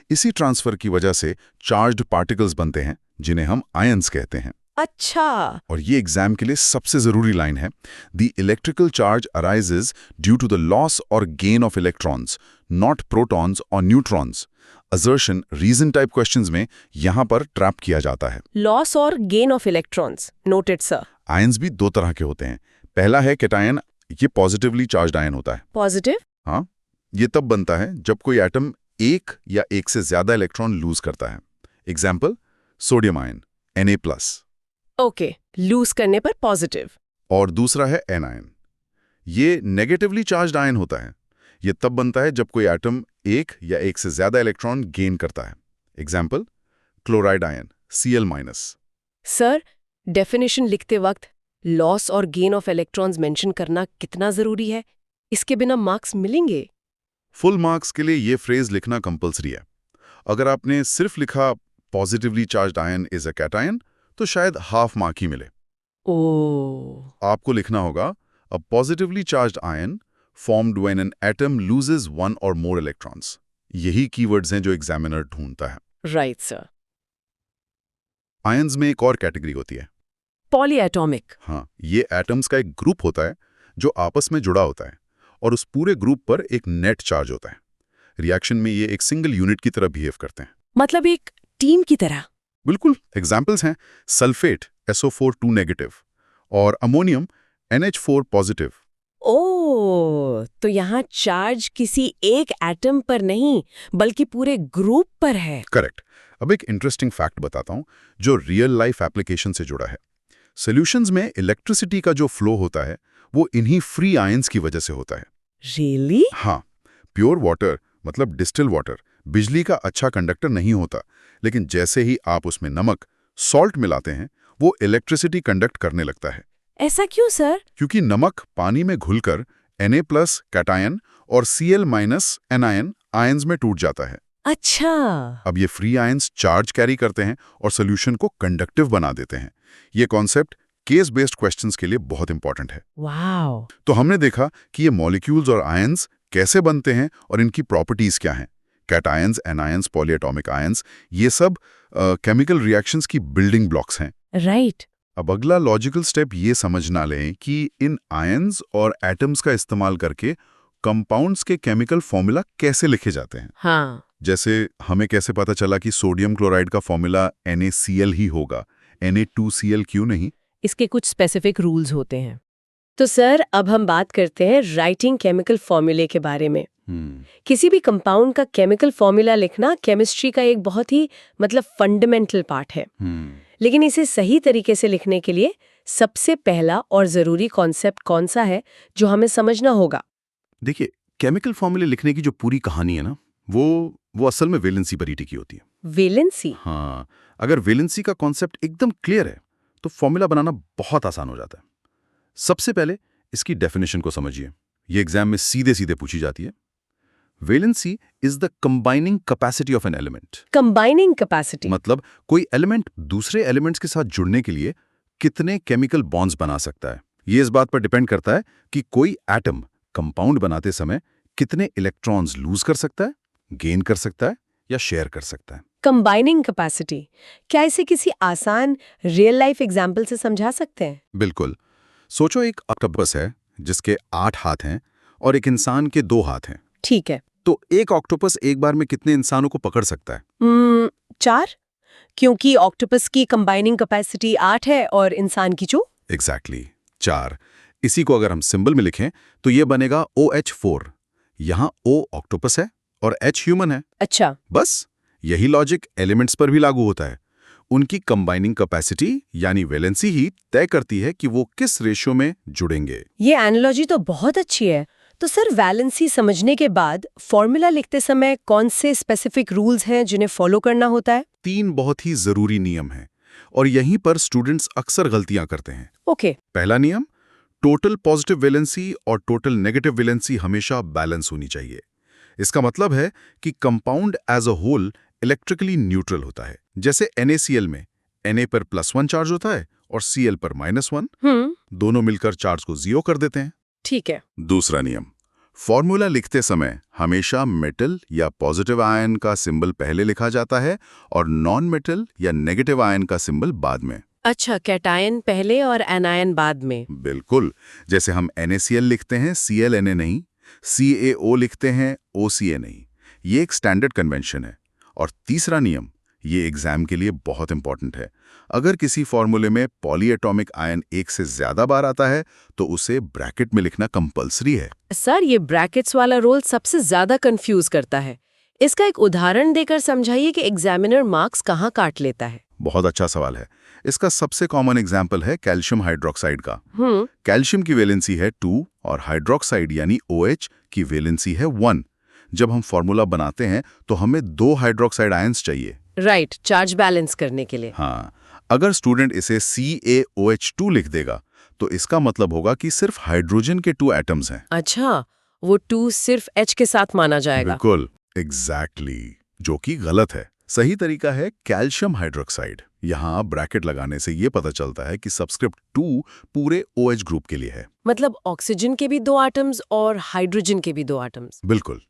इसी ट्रांसफर की वजह से चार्ज्ड पार्टिकल्स बनते हैं जिन्हें हम आयंस कहते हैं। अच्छा। और ये एग्जाम के लिए सबसे जरूरी लाइन है। The electrical charge arises due to the loss और gain of electrons, not protons और neutrons. Assertion reason type questions में यहां पर ट्रैप किया जाता है। लॉस और gain of electrons, noted sir. Ions भी 2 तरह के होते हैं। पहला है कैटायन, ये पॉजिटिवली चार्ज्ड आयन होता है। पॉजिटिव? हाँ, ये तब बनता है जब कोई एटम एक या एक से ज्यादा इलेक्ट्रॉन लूज करता है। Example, sodium ion Na+। Okay, lose करने पर पॉजिटिव। और दूसरा है एन आयन, ये नेगेटिवली चार्ज्ड आयन होता है। ये तब बनता है जब कोई एटम एक या एक से ज्यादा इलेक्ट्रॉन गेन करता है। Example, chloride ion Cl-। Sir, definition लिखते वक्त लॉस और गेन ऑफ इलेक्ट्रॉन्स मेंशन करना कितना जरूरी है? इसके बिना मार्क्स मिलेंगे? फुल मार्क्स के लिए ये फ्रेज लिखना कंपलसरी है। अगर आपने सिर्फ लिखा positively charged ion is a cation तो शायद हाफ मार्क ही मिले। आपको लिखना होगा a positively charged ion formed when an atom loses 1 और मोर इलेक्ट्रॉन्स। यही कीवर्ड्स हैं जो एग्जामिनर ढूंढता है। Right sir. आयंस में एक और कैटेगरी होती है, पॉलीएटॉमिक। हाँ, ये एटम्स का एक ग्रुप होता है जो आपस में जुड़ा होता है और उस पूरे ग्रुप पर एक नेट चार्ज होता है। रिएक्शन में ये एक सिंगल यूनिट की तरह बिहेव करते हैं। मतलब एक टीम की तरह? बिल्कुल। एग्जाम्पल्स हैं सल्फेट SO4 नेगेटिव और अमोनियम NH4 पॉजिटिव। ओह, तो यहाँ चार्ज किसी एक एटम पर नहीं बल्कि पूरे ग्रुप पर है। करेक्ट। अब एक इंटरेस्टिंग फैक्ट बताता हूं जो रियल लाइफ एप्लीकेशन से जुड़ा है। सॉल्यूशंस में इलेक्ट्रिसिटी का जो फ्लो होता है वो इन्हीं फ्री आयंस की वजह से होता है। रियली? हाँ, प्योर वाटर मतलब डिस्टिल वाटर बिजली का अच्छा कंडक्टर नहीं होता, लेकिन जैसे ही आप उसमें नमक सॉल्ट मिलाते हैं वो इलेक्ट्रिसिटी कंडक्ट करने लगता है। ऐसा क्यों सर? क्योंकि नमक पानी में घुलकर Na+ कैटायन और Cl- एनायन आयंस में टूट जाता है। अच्छा। अब ये फ्री आयंस चार्ज कैरी करते हैं और सॉल्यूशन को कंडक्टिव बना देते हैं। ये कॉन्सेप्ट केस बेस्ड क्वेश्चंस के लिए बहुत इंपॉर्टेंट है। वाओ। तो हमने देखा कि ये मॉलिक्यूल्स और आयंस कैसे बनते हैं और इनकी प्रॉपर्टीज क्या हैं। कैटायंस, एनायंस, पॉलीएटॉमिक आयंस, ये सब केमिकल रिएक्शंस की बिल्डिंग ब्लॉक्स हैं। राइट। अब अगला लॉजिकल स्टेप ये समझना लें कि इन आयंस और एटम्स का इस्तेमाल करके कंपाउंड्स के केमिकल फॉर्मूला कैसे लिखे जाते हैं। हाँ। जैसे हमें कैसे पता चला कि सोडियम क्लोराइड का फॉर्मूला NaCl ही होगा, Na2Cl क्यों नहीं? इसके कुछ स्पेसिफिक रूल्स होते हैं। तो सर, अब हम बात करते हैं राइटिंग केमिकल फॉर्मूले के बारे में। किसी भी कंपाउंड का केमिकल फॉर्मूला लिखना केमिस्ट्री का एक बहुत ही फंडामेंटल पार्ट है। लेकिन इसे सही तरीके से लिखने के लिए सबसे पहला और जरूरी कॉन्सेप्ट कौन सा है जो हमें समझना होगा? देखिए, केमिकल फॉर्मूले लिखने की जो पूरी कहानी है ना, वो असल में वैलेंसी पर ही टिकी होती है। वैलेंसी? हाँ, अगर वैलेंसी का कॉन्सेप्ट एकदम क्लियर है तो फॉर्मूला बनाना बहुत आसान हो जाता है। सबसे पहले इसकी डेफिनेशन को समझिए। ये एग्जाम में सीधे सीधे पूछी जाती है। Valency is the combining capacity of an element. Combining capacity मतलब कोई एलिमेंट दूसरे एलिमेंट्स के साथ जुड़ने के लिए कितने केमिकल बॉन्ड्स बना सकता है। ये इस बात पर डिपेंड करता है कि कोई एटम कंपाउंड बनाते समय कितने इलेक्ट्रॉन्स लूज कर सकता है, गेन कर सकता है या शेयर कर सकता है। कंबाइनिंग कैपेसिटी, क्या इसे किसी आसान रियल लाइफ एग्जाम्पल से समझा सकते हैं? बिल्कुल। सोचो एक ऑक्टोपस है जिसके 8 हाथ हैं और एक इंसान के 2 हाथ हैं। ठीक है। तो एक ऑक्टोपस एक बार में कितने इंसानों को पकड़ सकता है? 4, क्योंकि ऑक्टोपस की कंबाइनिंग कैपेसिटी 8 है और इंसान की जो एग्जैक्टली 4। इसी को अगर हम सिंबल में लिखें तो ये बनेगा OH4। यहाँ O ऑक्टोपस है और H ह्यूमन है। अच्छा, बस यही लॉजिक एलिमेंट्स पर भी लागू होता है। उनकी कंबाइनिंग कैपेसिटी यानी वैलेंसी ही तय करती है कि वो किस रेशियो में जुड़ेंगे। ये एनालॉजी तो बहुत अच्छी है। तो सर, वैलेंसी समझने के बाद फॉर्मूला लिखते समय कौन से स्पेसिफिक रूल्स हैं जिन्हें फॉलो करना होता है? 3 बहुत ही जरूरी नियम हैं और यहीं पर स्टूडेंट्स अक्सर गलतियां करते हैं। ओके। पहला नियम, टोटल पॉजिटिव वैलेंसी और टोटल नेगेटिव वैलेंसी हमेशा बैलेंस होनी चाहिए। इसका मतलब है कि compound as a whole electrically neutral होता है। जैसे NaCl में Na पर +1 चार्ज होता है और Cl पर -1। दोनों मिलकर चार्ज को 0 कर देते हैं। ठीक है। दूसरा नियम, फॉर्मूला लिखते समय हमेशा मेटल या पॉजिटिव आयन का सिंबल पहले लिखा जाता है और नॉन मेटल या नेगेटिव आयन का सिंबल बाद में। अच्छा, कैटायन पहले और एनायन बाद में। बिल्कुल। जैसे हम NaCl लिखते हैं ClNa नहीं, CaO लिखते हैं OCa नहीं। ये एक स्टैंडर्ड कन्वेंशन है। और तीसरा नियम, ये एग्जाम के लिए बहुत इंपॉर्टेंट है। अगर किसी फॉर्मूले में पॉलीएटॉमिक आयन एक से ज्यादा बार आता है तो उसे ब्रैकेट में लिखना कंपलसरी है। सर, ये ब्रैकेट्स वाला रोल सबसे ज्यादा कंफ्यूज करता है। इसका एक उदाहरण देकर समझाइए कि एग्जामिनर मार्क्स कहाँ काट लेता है। बहुत अच्छा सवाल है। इसका सबसे कॉमन एग्जाम्पल है कैल्शियम हाइड्रोक्साइड का। कैल्शियम की वैलेंसी है 2 और हाइड्रोक्साइड यानी OH की वैलेंसी है 1। जब हम फॉर्मूला बनाते हैं तो हमें 2 हाइड्रोक्साइड आयंस चाहिए। राइट, चार्ज बैलेंस करने के लिए। हाँ, अगर स्टूडेंट इसे CaOH2 लिख देगा तो इसका मतलब होगा कि सिर्फ हाइड्रोजन के 2 एटम्स हैं। अच्छा, वो 2 सिर्फ H के साथ माना जाएगा। बिल्कुल, एग्जैक्टली, जो कि गलत है। सही तरीका है कैल्शियम हाइड्रोक्साइड। यहाँ ब्रैकेट लगाने से ये पता चलता है कि सबस्क्रिप्ट 2 पूरे OH ग्रुप के लिए है। मतलब ऑक्सीजन के भी 2 एटम्स और हाइड्रोजन के भी 2 एटम्स। बिल्कुल।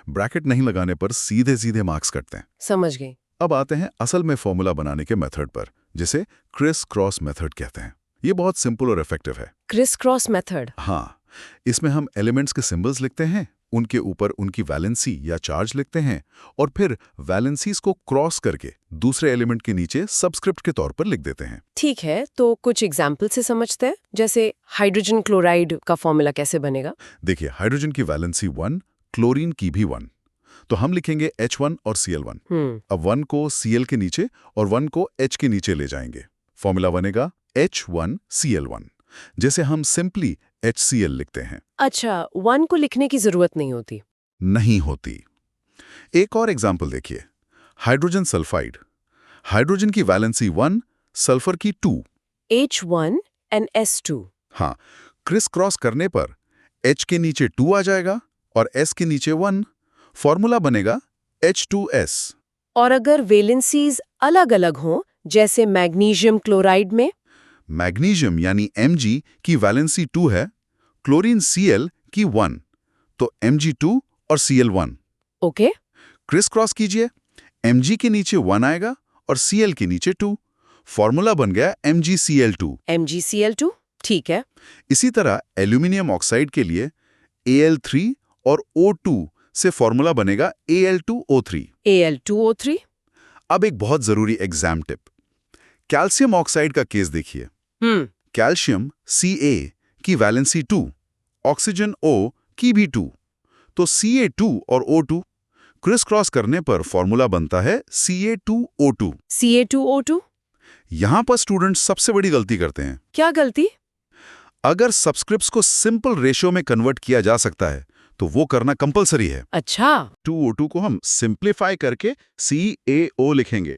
ब्रैकेट नहीं लगाने पर सीधे सीधे मार्क्स कटते हैं। समझ गई। अब आते हैं असल में फॉर्मूला बनाने के मेथड पर, जिसे क्रिस क्रॉस मेथड कहते हैं। ये बहुत सिंपल और इफेक्टिव है। Criss cross method. हाँ, इसमें हम एलिमेंट्स के सिंबल्स लिखते हैं, उनके ऊपर उनकी वैलेंसी या चार्ज लिखते हैं और फिर वैलेंसीज को क्रॉस करके दूसरे एलिमेंट के नीचे सबस्क्रिप्ट के तौर पर लिख देते हैं। ठीक है, तो कुछ एग्जाम्पल से समझते हैं। जैसे हाइड्रोजन क्लोराइड का फॉर्मूला कैसे बनेगा? देखिए, हाइड्रोजन की वैलेंसी 1, क्लोरीन की भी 1, तो हम लिखेंगे H1 और Cl1। अब 1 को Cl के नीचे और 1 को H के नीचे ले जाएंगे। फॉर्मूला बनेगा H1Cl1, जैसे हम सिंपली HCl लिखते हैं। अच्छा, 1 को लिखने की जरूरत नहीं होती। नहीं होती। एक और एग्जाम्पल देखिए, हाइड्रोजन सल्फाइड। हाइड्रोजन की वैलेंसी 1, सल्फर की 2। H1NS2। हाँ, क्रिस क्रॉस करने पर H के नीचे 2 आ जाएगा और S के नीचे 1। फॉर्मूला बनेगा H2S। और अगर वैलेंसीज अलग-अलग हों, जैसे मैग्नीशियम क्लोराइड में? मैग्नीशियम यानी Mg की वैलेंसी 2 है, क्लोरीन Cl की 1, तो Mg2 और Cl1। ओके। क्रिस क्रॉस कीजिए, Mg के नीचे 1 आएगा और Cl के नीचे 2। फॉर्मूला बन गया MgCl2। MgCl2, ठीक है। इसी तरह एल्यूमिनियम ऑक्साइड के लिए Al3 और O2 से फॉर्मूला बनेगा Al2O3। Al2O3। अब एक बहुत जरूरी एग्जाम टिप, कैल्शियम ऑक्साइड का केस देखिए। कैल्शियम Ca की वैलेंसी 2, ऑक्सीजन O की भी 2, तो Ca2 और O2 क्रिस क्रॉस करने पर फॉर्मूला बनता है Ca2O2। Ca2O2। यहां पर स्टूडेंट्स सबसे बड़ी गलती करते हैं। क्या गलती? अगर सबस्क्रिप्ट्स को सिंपल रेशियो में कन्वर्ट किया जा सकता है तो वो करना कंपलसरी है। अच्छा। 2O2 को हम सिंप्लीफाई करके CaO लिखेंगे।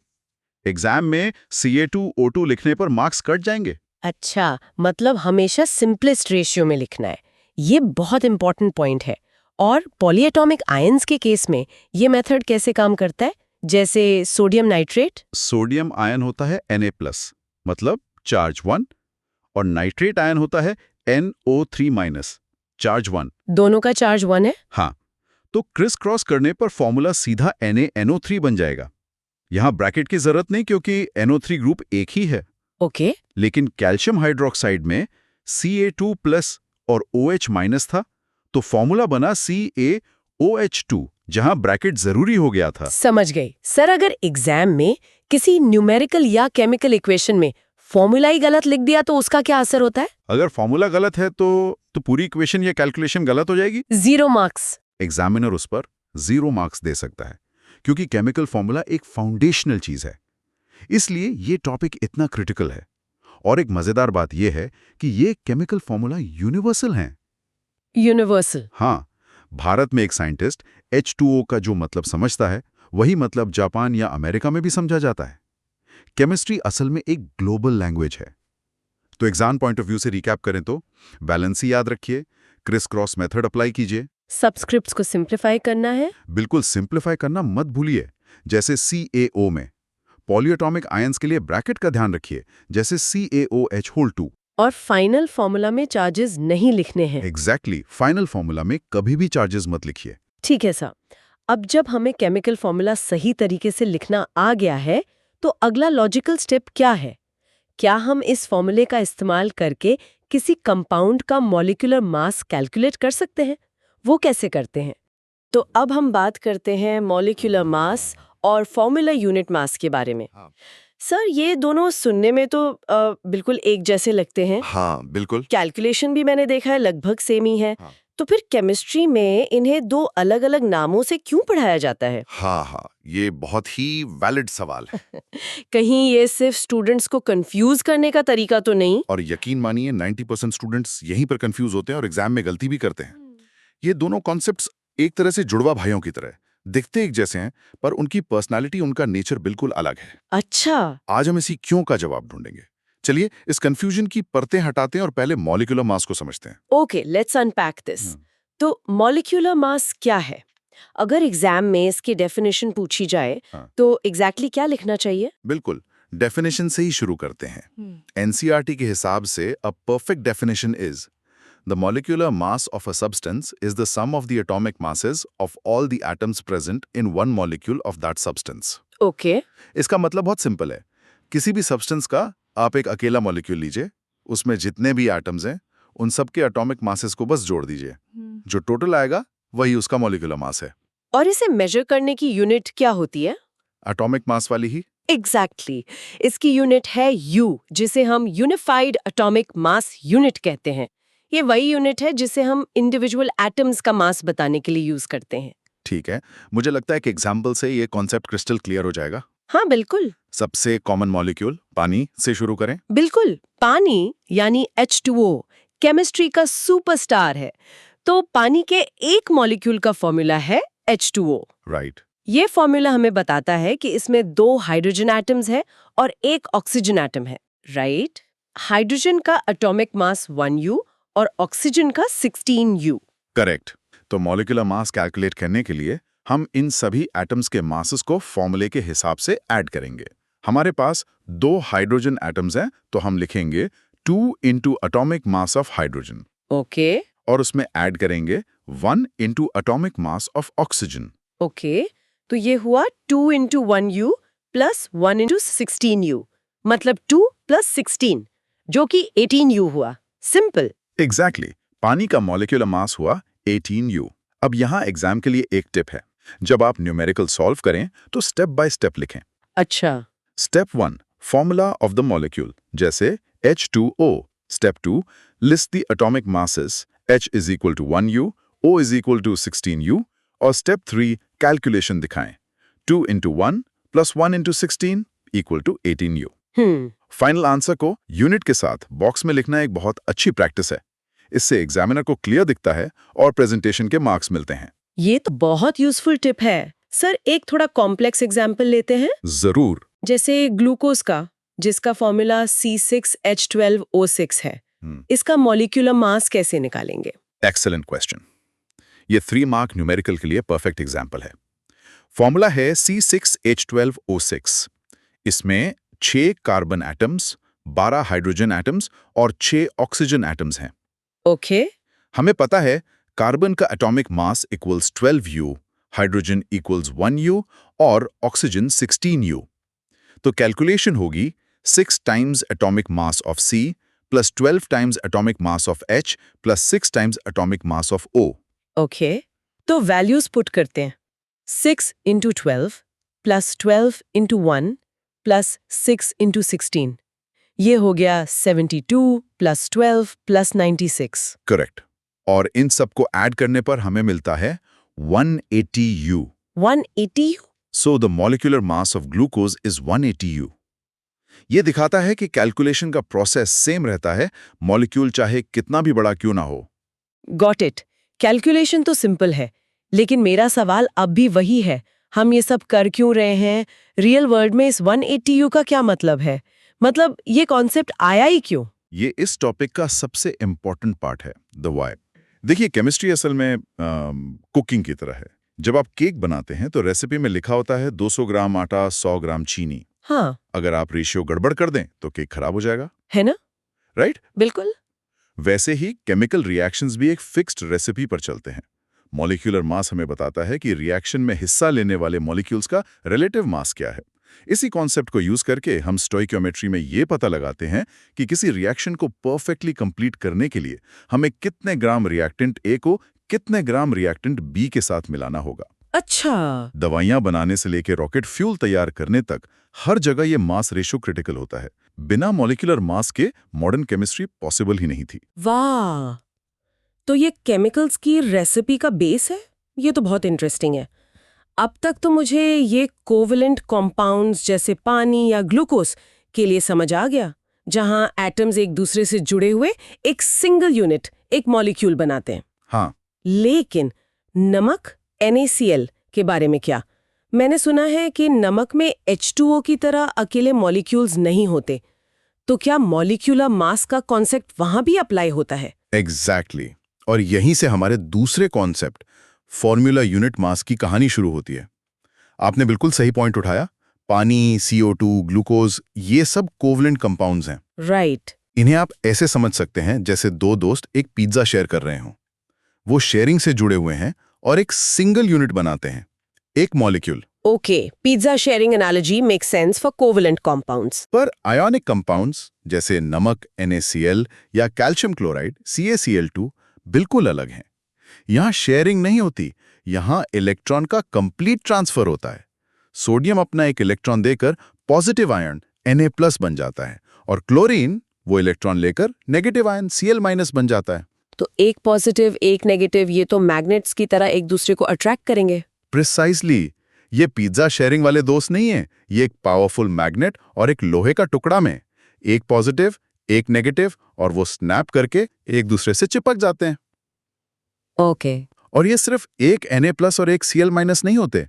एग्जाम में Ca2O2 लिखने पर मार्क्स कट जाएंगे। अच्छा, मतलब हमेशा सिंपलेस्ट रेशियो में लिखना है। ये बहुत इंपॉर्टेंट पॉइंट है। और पॉलीएटॉमिक आयंस के केस में ये मेथड कैसे काम करता है? जैसे सोडियम नाइट्रेट। सोडियम आयन होता है Na+, मतलब चार्ज 1, और नाइट्रेट आयन होता है NO3-, चार्ज 1। दोनों का चार्ज 1 है। हाँ, तो क्रिस क्रॉस करने पर फॉर्मूला सीधा NaNO3 बन जाएगा। यहाँ ब्रैकेट की जरूरत नहीं क्योंकि NO3 ग्रुप एक ही है। ओके। लेकिन कैल्शियम हाइड्रोक्साइड में Ca2+ और OH- था, तो फॉर्मूला बना CaOH2, जहां ब्रैकेट जरूरी हो गया था। समझ गई। सर, अगर एग्जाम में किसी न्यूमेरिकल या केमिकल इक्वेशन में फॉर्मूला ही गलत लिख दिया तो उसका क्या असर होता है? अगर फॉर्मूला गलत है तो पूरी इक्वेशन या कैलकुलेशन गलत हो जाएगी। 0 मार्क्स। एग्जामिनर उस पर 0 मार्क्स दे सकता है, क्योंकि केमिकल फॉर्मूला एक फाउंडेशनल चीज है। इसलिए ये टॉपिक इतना क्रिटिकल है। और एक मजेदार बात यह है कि ये केमिकल फॉर्मूला यूनिवर्सल हैं। यूनिवर्सल। हाँ, भारत में एक साइंटिस्ट H2O का जो मतलब समझता है, वही मतलब जापान या अमेरिका में भी समझा जाता है। केमिस्ट्री असल में एक ग्लोबल लैंग्वेज है। तो एग्जाम पॉइंट ऑफ व्यू से रिकैप करें तो बैलेंसी याद रखिए, क्रिस क्रॉस मेथड अप्लाई कीजिए। सब्सक्रिप्ट्स को सिंप्लीफाई करना है। बिल्कुल सिंप्लीफाई करना मत भूलिए, जैसे CaO में। पॉलीएटॉमिक आयंस के लिए ब्रैकेट का ध्यान रखिए, जैसे CaOH2। और फाइनल फॉर्मूला में चार्जेस नहीं लिखने हैं। एग्जैक्टली, फाइनल फॉर्मूला में कभी भी चार्जेस मत लिखिए। ठीक है सर। अब जब हमें केमिकल फॉर्मूला सही तरीके से लिखना आ गया है, तो अगला लॉजिकल स्टेप क्या है? क्या हम इस फॉर्मूले का इस्तेमाल करके किसी कंपाउंड का मॉलिक्यूलर मास कैलकुलेट कर सकते हैं? वो कैसे करते हैं? तो अब हम बात करते हैं मॉलिक्यूलर मास और फॉर्मूला यूनिट मास के बारे में। सर, ये दोनों सुनने में तो बिल्कुल एक जैसे लगते हैं। हाँ, बिल्कुल। कैलकुलेशन भी मैंने देखा है लगभग सेम ही है। हाँ। तो फिर केमिस्ट्री में इन्हें दो अलग-अलग नामों से क्यों पढ़ाया जाता है? हाँ, ये बहुत ही वैलिड सवाल है। कहीं ये सिर्फ स्टूडेंट्स को कंफ्यूज करने का तरीका तो नहीं? और यकीन मानिए 90% स्टूडेंट्स यहीं पर कंफ्यूज होते हैं और एग्जाम में गलती भी करते हैं। ये दोनों कॉन्सेप्ट्स एक तरह से जुड़वा भाइयों की तरह दिखते एक जैसे हैं, पर उनकी पर्सनालिटी, उनका नेचर बिल्कुल अलग है। अच्छा। आज हम इसी क्यों का जवाब ढूंढेंगे। चलिए इस कंफ्यूजन की परतें हटाते हैं और पहले मॉलिक्यूलर मास को समझते हैं। Okay, let's unpack this. तो मॉलिक्यूलर मास क्या है? अगर एग्जाम में इसकी डेफिनेशन पूछी जाए, तो एग्जैक्टली क्या लिखना चाहिए? बिल्कुल, डेफिनेशन से ही शुरू करते हैं। एनसीईआरटी के हिसाब से a perfect definition is the molecular mass of a substance is the sum of the atomic masses of all the atoms present in one molecule of that substance. Okay. इसका मतलब बहुत सिंपल है। किसी भी substance का आप एक अकेला मॉलिक्यूल लीजिए, उसमें जितने भी एटम्स हैं, उन सब के एटॉमिक मासेस को बस जोड़ दीजिए। जो टोटल आएगा, वही उसका मॉलिक्यूलर मास है। और इसे मेजर करने की यूनिट क्या होती है? एटॉमिक मास वाली ही। एग्जैक्टली। इसकी यूनिट है U, जिसे हम यूनिफाइड एटॉमिक मास यूनिट कहते हैं। ये वही यूनिट है जिसे हम इंडिविजुअल एटम्स का मास बताने के लिए यूज करते हैं। ठीक है, मुझे लगता है कि एग्जाम्पल से ये कॉन्सेप्ट क्रिस्टल क्लियर हो जाएगा। हाँ, बिल्कुल। सबसे कॉमन मॉलिक्यूल पानी से शुरू करें। बिल्कुल। पानी यानी H2O केमिस्ट्री का सुपरस्टार है। तो पानी के एक मॉलिक्यूल का फॉर्मूला है H2O। राइट। ये फॉर्मूला हमें बताता है कि इसमें 2 हाइड्रोजन एटम्स है और 1 ऑक्सीजन एटम है। राइट। हाइड्रोजन का एटॉमिक मास 1U और ऑक्सीजन का 16U। करेक्ट। तो मॉलिक्यूलर मास कैलकुलेट करने के लिए हम इन सभी एटम्स के मासेस को फॉर्मूले के हिसाब से ऐड करेंगे। हमारे पास 2 हाइड्रोजन एटम्स हैं, तो हम लिखेंगे 2 into atomic mass of hydrogen. Okay. और उसमें ऐड करेंगे 1 into atomic mass of oxygen. Okay, तो ये हुआ 2 into 1U plus 1 into 16U, मतलब 2 plus 16, जो कि 18U हुआ। सिंपल। एग्जैक्टली। पानी का मॉलिक्यूलर मास हुआ 18U। अब यहाँ एग्जाम के लिए एक टिप है। जब आप न्यूमेरिकल सॉल्व करें तो स्टेप बाय स्टेप लिखें। अच्छा। Step 1, formula of the molecule, जैसे H2O। Step 2, list the atomic masses. H is equal to 1U, O is equal to 16U। और स्टेप 3, कैलकुलेशन दिखाएं। 2 into 1 plus 1 into 16 equal to 18U। Final answer को unit के साथ box में लिखना एक बहुत अच्छी प्रैक्टिस है। इससे एग्जामिनर को क्लियर दिखता है और प्रेजेंटेशन के मार्क्स मिलते हैं। ये तो बहुत यूजफुल टिप है। सर, एक थोड़ा कॉम्प्लेक्स एग्जाम्पल लेते हैं। जरूर। जैसे ग्लूकोज का, जिसका फॉर्मूला C6H12O6 है। इसका मॉलिक्यूलर मास कैसे निकालेंगे? Excellent question. ये 3 मार्क न्यूमेरिकल के लिए परफेक्ट एग्जाम्पल है। फॉर्मूला है C6H12O6। इसमें 6 कार्बन एटम्स, 12 हाइड्रोजन एटम्स और 6 ऑक्सीजन एटम्स हैं। ओके। हमें पता है कार्बन का atomic mass equals 12U, hydrogen equals 1U और ऑक्सीजन 16U। तो कैलकुलेशन होगी 6 times atomic mass of C plus 12 times atomic mass of H plus 6 times atomic mass of O। Okay, तो values put करते हैं। 6 into 12 plus 12 into 1 plus 6 into 16। ये हो गया 72 plus 12 plus 96। Correct. और इन सबको ऐड करने पर हमें मिलता है 180U। 180? So the molecular mass of glucose is 180U। ये दिखाता है कि कैलकुलेशन का प्रोसेस सेम रहता है, मॉलिक्यूल चाहे कितना भी बड़ा क्यों ना हो। Got it. कैलकुलेशन तो सिंपल है, लेकिन मेरा सवाल अब भी वही है, हम ये सब कर क्यों रहे हैं? रियल वर्ल्ड में इस 180U का क्या मतलब है? मतलब ये कॉन्सेप्ट आया ही क्यों? ये इस टॉपिक का सबसे इंपॉर्टेंट पार्ट है, द व्हाई। देखिए, केमिस्ट्री असल में कुकिंग की तरह है। जब आप केक बनाते हैं तो रेसिपी में लिखा होता है 200 ग्राम आटा, 100 ग्राम चीनी। हाँ, अगर आप रेशियो गड़बड़ कर दें तो केक खराब हो जाएगा, है ना? राइट? बिल्कुल। वैसे ही केमिकल रिएक्शंस भी एक फिक्स्ड रेसिपी पर चलते हैं। मॉलिक्यूलर मास हमें बताता है कि रिएक्शन में हिस्सा लेने वाले मॉलिक्यूल्स का रिलेटिव मास क्या है। इसी कॉन्सेप्ट को यूज करके हम स्टोइकियोमेट्री में ये पता लगाते हैं कि किसी रिएक्शन को परफेक्टली कंप्लीट करने के लिए हमें कितने ग्राम रिएक्टेंट ए को कितने ग्राम रिएक्टेंट बी के साथ मिलाना होगा। अच्छा। दवाइयां बनाने से लेकर रॉकेट फ्यूल तैयार करने तक हर जगह ये मास रेशो क्रिटिकल होता है। बिना मॉलिक्यूलर मास के मॉडर्न केमिस्ट्री पॉसिबल ही नहीं थी। वाह, तो ये केमिकल्स की रेसिपी का बेस है। ये तो बहुत इंटरेस्टिंग है। अब तक तो मुझे ये कोवलेंट कॉम्पाउंड्स जैसे पानी या ग्लूकोज के लिए समझ आ गया, जहां एटम्स एक दूसरे से जुड़े हुए एक सिंगल यूनिट, एक मॉलिक्यूल बनाते हैं। हाँ, लेकिन नमक NaCl के बारे में क्या? मैंने सुना है कि नमक में H2O की तरह अकेले मॉलिक्यूल्स नहीं होते। तो क्या मॉलिक्यूलर मास का कॉन्सेप्ट वहां भी अप्लाई होता है? एग्जैक्टली। और यहीं से हमारे दूसरे कॉन्सेप्ट फॉर्मूला यूनिट मास की कहानी शुरू होती है। आपने बिल्कुल सही पॉइंट उठाया। पानी, CO2, ग्लूकोज, ये सब कोवलेंट कंपाउंड्स हैं। राइट। इन्हें आप ऐसे समझ सकते हैं जैसे 2 दोस्त एक पिज्जा शेयर कर रहे हों। वो शेयरिंग से जुड़े हुए हैं और एक सिंगल यूनिट बनाते हैं, एक molecule. Okay, pizza sharing analogy makes sense for covalent compounds. पर आयोनिक कंपाउंड्स जैसे नमक NaCl या कैल्शियम क्लोराइड CaCl2 बिल्कुल अलग हैं। यहाँ शेयरिंग नहीं होती, यहाँ इलेक्ट्रॉन का कंप्लीट ट्रांसफर होता है। सोडियम अपना एक इलेक्ट्रॉन देकर पॉजिटिव आयन Na+ बन जाता है और क्लोरीन वो इलेक्ट्रॉन लेकर नेगेटिव आयन Cl- बन जाता है। तो एक पॉजिटिव एक नेगेटिव, ये तो मैग्नेट्स की तरह एक दूसरे को अट्रैक्ट करेंगे। प्रिसाइजली। ये पिज्जा शेयरिंग वाले दोस्त नहीं है, ये एक पावरफुल मैग्नेट और एक लोहे का टुकड़ा में एक पॉजिटिव एक नेगेटिव, और वो स्नैप करके एक दूसरे से चिपक जाते हैं। ओके। और ये सिर्फ एक Na+ और एक Cl- नहीं होते।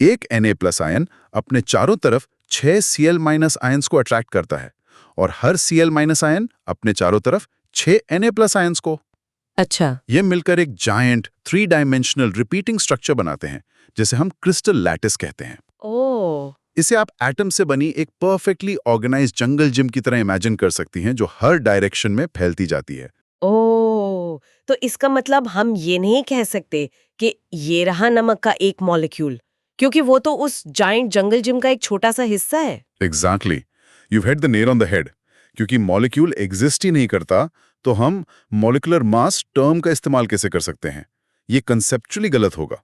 एक Na+ आयन अपने चारों तरफ 6 Cl- आयंस को अट्रैक्ट करता है और हर Cl- आयन अपने चारों तरफ 6 Na+ आयंस को। अच्छा। ये मिलकर एक जायंट 3 डायमेंशनल रिपीटिंग स्ट्रक्चर बनाते हैं, जिसे हम क्रिस्टल लैटिस कहते हैं। ओह। इसे आप एटम से बनी एक परफेक्टली ऑर्गेनाइज्ड जंगल जिम की तरह इमेजिन कर सकती हैं, जो हर डायरेक्शन में फैलती जाती है। ओह, तो इसका मतलब हम ये नहीं कह सकते कि ये रहा नमक का एक मॉलिक्यूल, क्योंकि वो तो उस जायंट जंगल जिम का एक छोटा सा हिस्सा है। Exactly, you hit the nail on the head. क्योंकि मॉलिक्यूल एग्जिस्ट ही नहीं करता, तो हम मॉलिक्यूलर मास टर्म का इस्तेमाल कैसे कर सकते हैं? ये कंसेप्चुअली गलत होगा।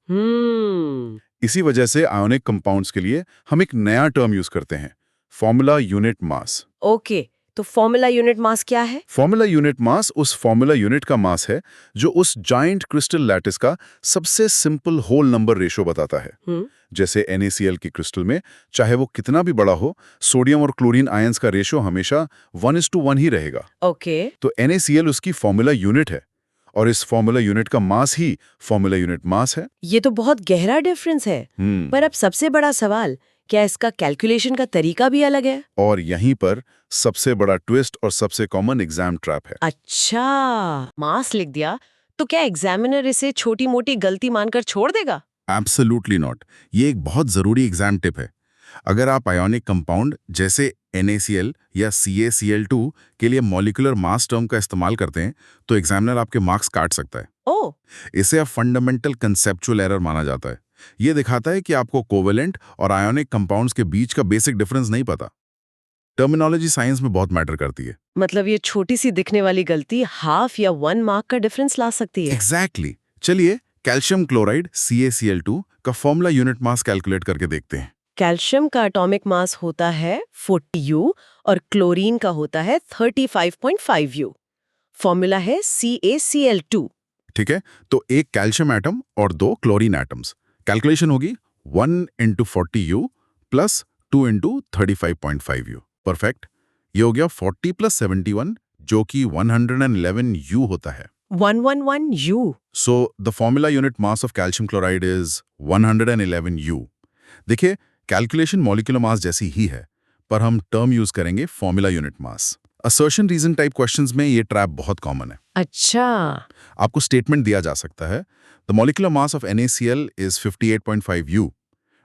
इसी वजह से आयोनिक कंपाउंड्स के लिए हम एक नया टर्म यूज करते हैं, फॉर्मूला यूनिट मास। ओके, तो फॉर्मूला यूनिट मास क्या है? फॉर्मूला यूनिट मास उस फॉर्मूला यूनिट का मास है जो उस जायंट क्रिस्टल लैटिस का सबसे सिंपल होल नंबर रेशो बताता है। जैसे NaCl की क्रिस्टल में चाहे वो कितना भी बड़ा हो, सोडियम और क्लोरीन आयंस का रेशो हमेशा 1:1 ही रहेगा। ओके। तो NaCl उसकी फॉर्मूला यूनिट है और इस फॉर्मूला यूनिट का मास ही फॉर्मूला यूनिट मास है। ये तो बहुत गहरा डिफरेंस है। पर अब सबसे बड़ा सवाल, क्या इसका कैलकुलेशन का तरीका भी अलग है? और यहीं पर सबसे बड़ा ट्विस्ट और सबसे कॉमन एग्जाम ट्रैप है। अच्छा, मास लिख दिया तो क्या एग्जामिनर इसे छोटी मोटी गलती मानकर छोड़ देगा? Absolutely not. ये एक बहुत जरूरी एग्जाम टिप है। अगर आप आयोनिक कंपाउंड जैसे NaCl या CaCl2 के लिए मॉलिक्यूलर मास टर्म का इस्तेमाल करते हैं तो एग्जामिनर आपके मार्क्स काट सकता है। ओह, इसे अब फंडामेंटल कंसेप्चुअल एरर माना जाता है। ये दिखाता है कि आपको कोवेलेंट और आयोनिक कंपाउंड्स के बीच का बेसिक डिफरेंस नहीं पता। टर्मिनोलॉजी साइंस में बहुत मैटर करती है। मतलब ये छोटी सी दिखने वाली गलती हाफ या 1 मार्क का डिफरेंस ला सकती है। एग्जैक्टली। चलिए कैल्शियम क्लोराइड CaCl2 का फॉर्मूला यूनिट मास कैलकुलेट करके देखते हैं। कैल्शियम का एटॉमिक मास होता है 40U और क्लोरीन का होता है 35.5U। फॉर्मूला है CaCl2। ठीक है, तो एक कैल्शियम एटम और 2 क्लोरीन एटम्स। कैलकुलेशन होगी 1 × 40U प्लस 2 × 35.5U। परफेक्ट। ये हो गया 40 + 71 जो कि 111U होता है। 111U। So the formula unit mass of calcium chloride is 111U। देखिए, कैलकुलेशन मॉलिक्यूलर मास जैसी ही है, पर हम टर्म यूज करेंगे formula unit mass. Assertion reason type questions में ये ट्रैप बहुत कॉमन है। अच्छा, आपको स्टेटमेंट दिया जा सकता है the molecular mass of NaCl is 58.5U।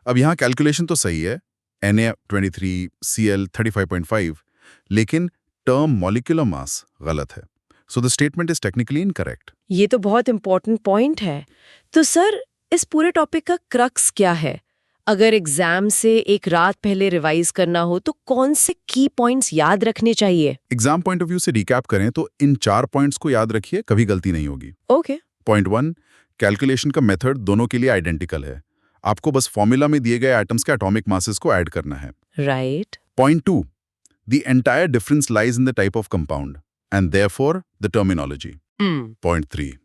अब यहाँ कैलकुलेशन तो सही है, Na 23, Cl 35.5, लेकिन टर्म मॉलिक्यूलर मास गलत है। So the statement is technically incorrect। ये तो बहुत इंपॉर्टेंट पॉइंट है। तो सर, इस पूरे टॉपिक का क्रक्स क्या है? अगर एग्जाम से एक रात पहले रिवाइज करना हो तो कौन से की पॉइंट्स याद रखने चाहिए? एग्जाम पॉइंट ऑफ व्यू से रिकैप करें तो इन 4 पॉइंट्स को याद रखिए, कभी गलती नहीं होगी। ओके। पॉइंट 1, कैलकुलेशन का मेथड दोनों के लिए आइडेंटिकल है। आपको बस फॉर्मूला में दिए गए एटम्स के एटॉमिक मासेस को ऐड करना है। Right. Point 2, the entire difference lies in the type of compound and therefore the terminology. Point 3,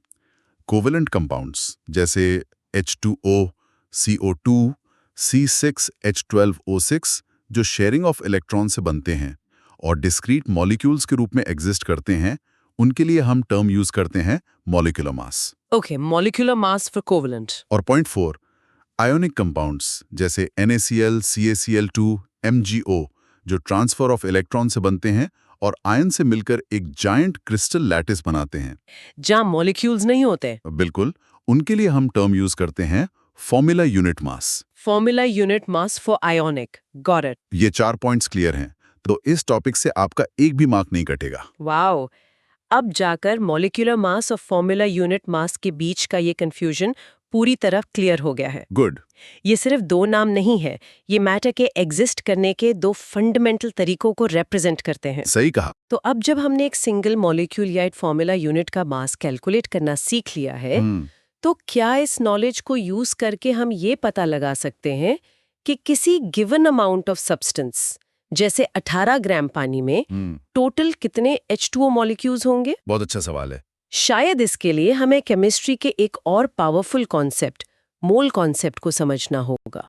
covalent compounds जैसे H2O, CO2, C6H12O6 जो शेयरिंग ऑफ इलेक्ट्रॉन से बनते हैं और डिस्क्रीट मॉलिक्यूल्स के रूप में एग्जिस्ट करते हैं, उनके लिए हम टर्म यूज करते हैं molecular mass. Okay, molecular mass for covalent. और पॉइंट 4, आयोनिक कंपाउंड्स जैसे NaCl, CaCl2, MgO जो ट्रांसफर ऑफ इलेक्ट्रॉन से बनते हैं और आयन से मिलकर एक जायंट क्रिस्टल लैटिस बनाते हैं, जहां मॉलिक्यूल्स नहीं होते। बिल्कुल, उनके लिए हम टर्म यूज करते हैं formula unit mass. Formula unit mass for ionic. Got it. ये 4 पॉइंट्स क्लियर हैं, तो इस टॉपिक से आपका एक भी मार्क नहीं कटेगा। वाओ, अब जाकर मॉलिक्यूलर मास और फॉर्मूला यूनिट मास के बीच का ये कंफ्यूजन पूरी तरह क्लियर हो गया है। गुड। ये सिर्फ 2 नाम नहीं है, ये मैटर के एग्जिस्ट करने के 2 फंडामेंटल तरीकों को रिप्रेजेंट करते हैं। सही कहा। तो अब जब हमने एक सिंगल मॉलिक्यूल या एक फॉर्मूला यूनिट का मास कैलकुलेट करना सीख लिया है, तो क्या इस नॉलेज को यूज करके हम ये पता लगा सकते हैं कि किसी गिवन अमाउंट ऑफ सब्सटेंस जैसे 18 ग्राम पानी में टोटल कितने H2O मॉलिक्यूल्स होंगे? बहुत अच्छा सवाल है। शायद इसके लिए हमें केमिस्ट्री के एक और पावरफुल कॉन्सेप्ट, मोल कॉन्सेप्ट को समझना होगा।